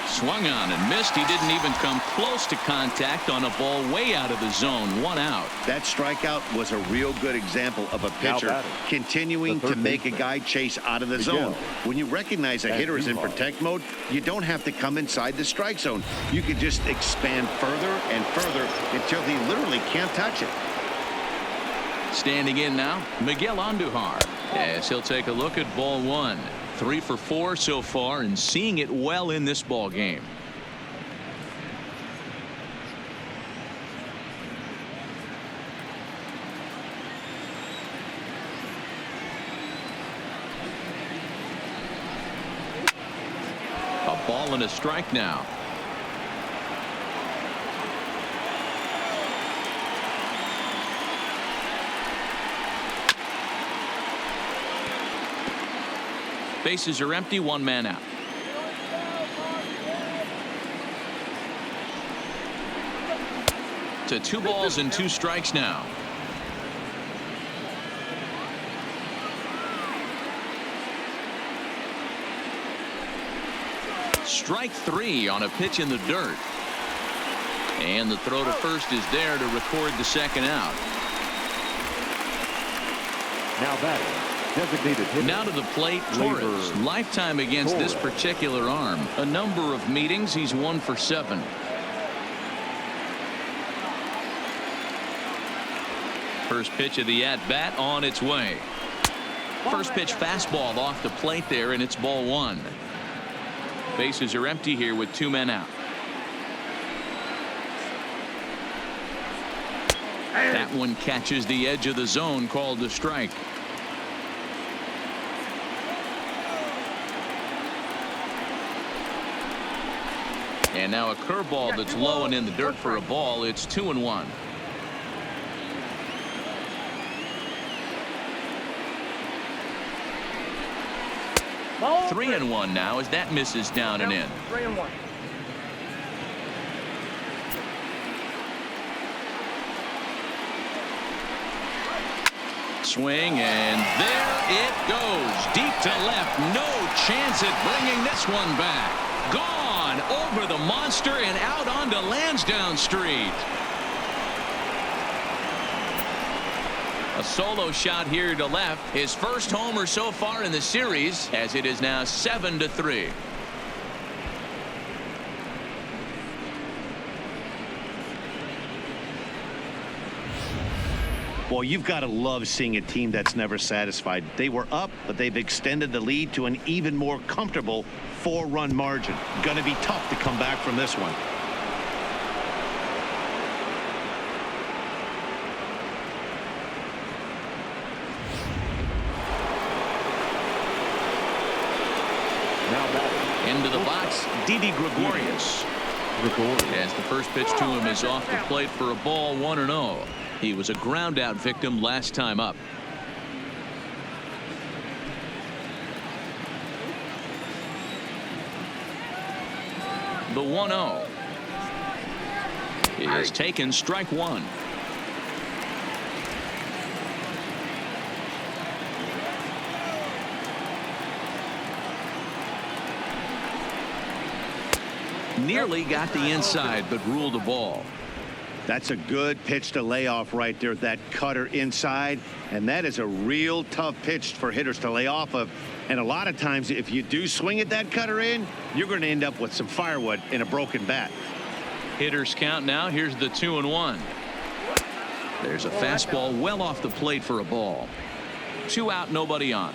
Swung on and missed. He didn't even come close to contact on a ball way out of the zone. 1 out.
That strikeout was a real good example of a pitcher continuing to make a guy chase out of the zone. When you recognize a hitter is in protect mode, you don't have to come inside the strike zone. You can just expand further and further until he literally can't touch it.
Standing in now, Miguel Andujar, as he'll take a look at ball 1. 3 for 4 so far, and seeing it well in this ball game. A ball and a strike now. Bases are empty, 1 man out. To 2 balls and 2 strikes now. Strike 3 on a pitch in the dirt. And the throw to first is there to record the 2nd out.
Now batting, designated hitter.
Now to the plate, Torres. Lifetime against this particular arm. A number of meetings. He's 1 for 7. First pitch of the at-bat on its way. First pitch fastball off the plate there, and it's ball 1. Bases are empty here with 2 men out. That one catches the edge of the zone, called a strike. And now a curveball that's low and in the dirt for a ball. It's 2-1.
Ball
3-1 now as that misses down and in.
3-1.
Swing, and there it goes. Deep to left. No chance at bringing this one back. Gone over the monster and out onto Lansdowne Street. A solo shot here to left. His first homer so far in the series, as it is now 7-3.
Well, you've got to love seeing a team that's never satisfied. They were up, but they've extended the lead to an even more comfortable 4-run margin. Going to be tough to come back from this one.
Into the box, Didi Gregorius. As the first pitch to him is off the plate for a ball, 1-0. He was a ground out victim last time up. The 1-0 is taken, strike one. Nearly got the inside, but ruled a ball.
That's a good pitch to lay off right there. That cutter inside, and that is a real tough pitch for hitters to lay off of. And a lot of times, if you do swing at that cutter in, you're going to end up with some firewood in a broken bat.
Hitters count now. Here's the 2-1. There's a fastball well off the plate for a ball. 2 out, nobody on.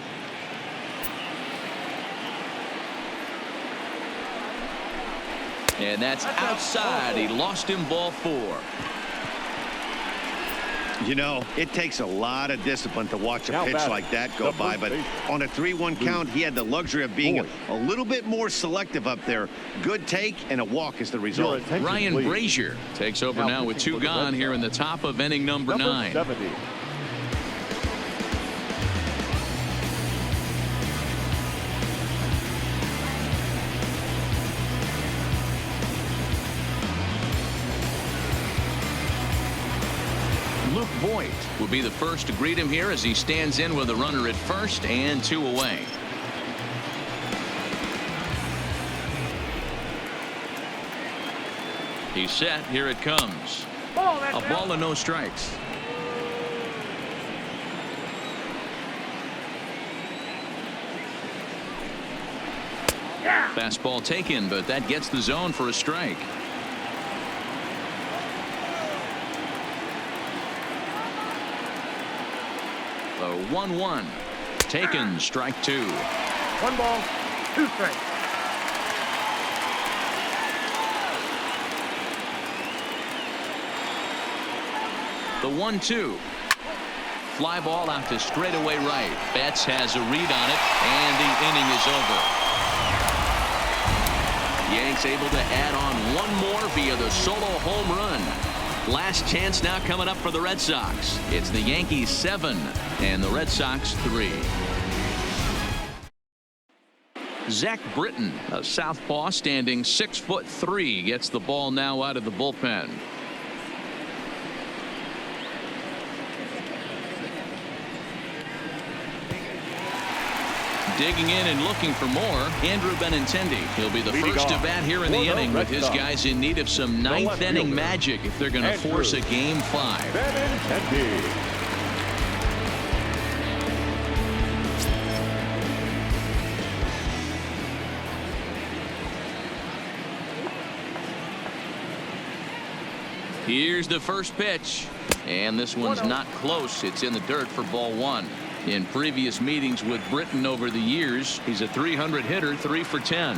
And that's outside. He lost him, ball 4.
You know, it takes a lot of discipline to watch a pitch like that go by, but on a 3-1 count, he had the luxury of being a little bit more selective up there. Good take, and a walk is the result.
Ryan Brazier takes over now with 2 gone here in the top of inning number 9.
70.
Luke Voigt will be the first to greet him here as he stands in with a runner at first and 2 away. He's set. Here it comes. A ball and no strikes. Fastball taken, but that gets the zone for a strike. The 1-1 taken, strike 2.
1 ball, 2 strikes.
The 1-2. Fly ball out to straightaway right. Betts has a read on it, and the inning is over. Yanks able to add on 1 more via the solo home run. Last chance now coming up for the Red Sox. It's the Yankees 7 and the Red Sox 3. Zach Britton, a southpaw standing 6'3", gets the ball now out of the bullpen. Digging in and looking for more, Andrew Benintendi. He'll be the first to bat here in the inning with his guys in need of some 9th inning magic if they're going to force a game 5.
Benintendi.
Here's the first pitch, and this one's not close. It's in the dirt for ball 1. In previous meetings with Britton over the years, he's a .300 hitter, 3 for 10.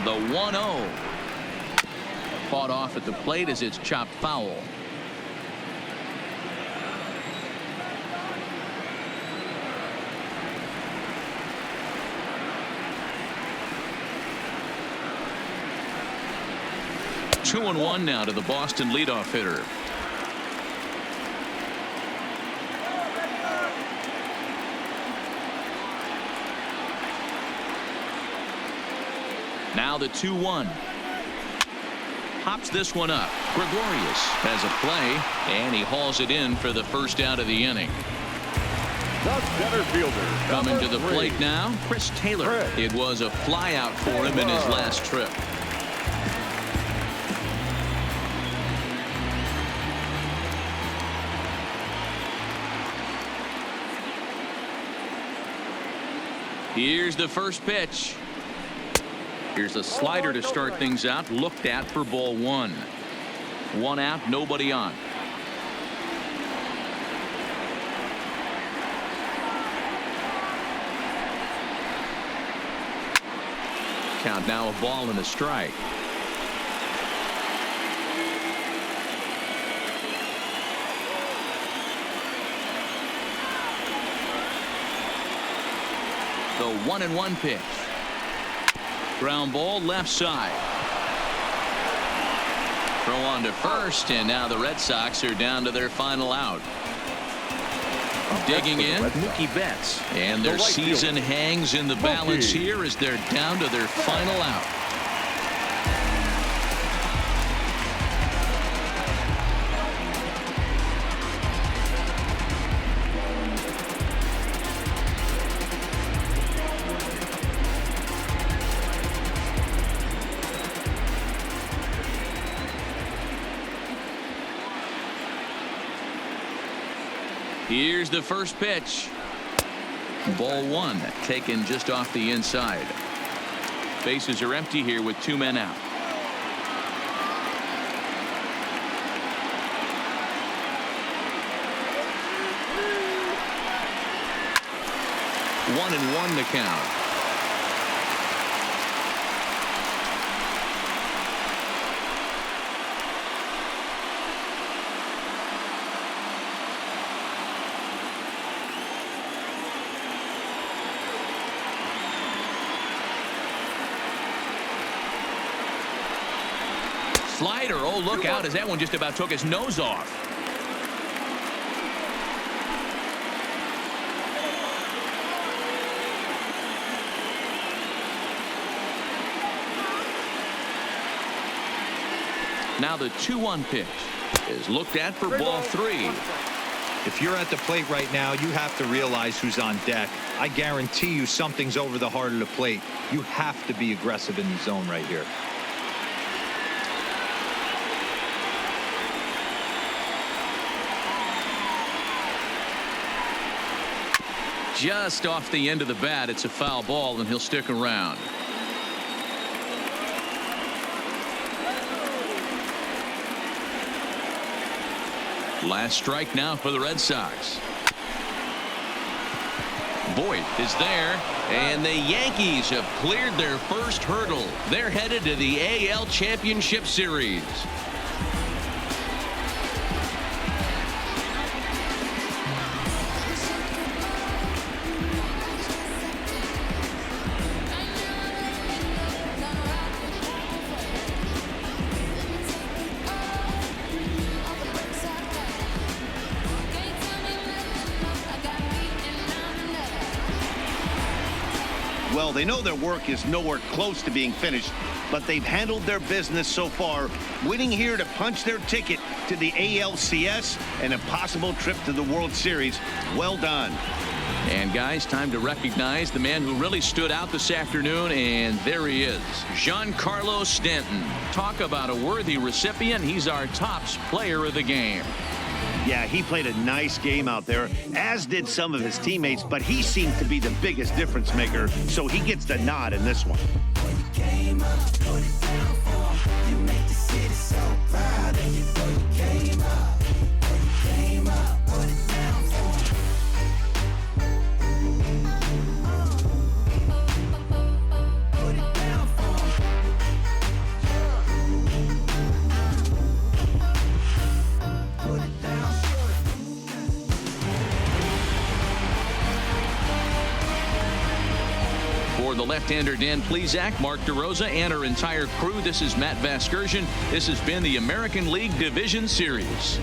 The 1-0. Fought off at the plate as it's chopped foul. 2-1 now to the Boston leadoff hitter. Now the 2-1. Pops this one up. Gregorius has a play, and he hauls it in for the first out of the inning.
The center fielder.
Coming to the plate now, Chris Taylor. It was a flyout for him in his last trip. Here's the first pitch. Here's a slider to start things out. Looked at for ball one. 1 out, nobody on. Count now, a ball and a strike. The 1-1 pitch. Ground ball left side. Throw on to first, and now the Red Sox are down to their final out. Digging in, Mookie Betts. And their season hangs in the balance here as they're down to their final out. Here's the first pitch. Ball one, taken just off the inside. Bases are empty here with 2 men out. One and one the count. Slider. Oh, look out, as that one just about took his nose off. Now the 2-1 pitch is looked at for ball 3.
If you're at the plate right now, you have to realize who's on deck. I guarantee you something's over the heart of the plate. You have to be aggressive in the zone right here.
Just off the end of the bat. It's a foul ball, and he'll stick around. Last strike now for the Red Sox. Boyd is there, and the Yankees have cleared their first hurdle. They're headed to the AL Championship Series.
Well, they know their work is nowhere close to being finished, but they've handled their business so far, winning here to punch their ticket to the ALCS and a possible trip to the World Series. Well done.
And guys, time to recognize the man who really stood out this afternoon, and there he is, Giancarlo Stanton. Talk about a worthy recipient. He's our tops player of the game.
Yeah, he played a nice game out there, as did some of his teammates, but he seemed to be the biggest difference maker, so he gets the nod in this one.
For the left-hander Dan Plesac, Mark DeRosa, and our entire crew, this is Matt Vasgersian. This has been the American League Division Series.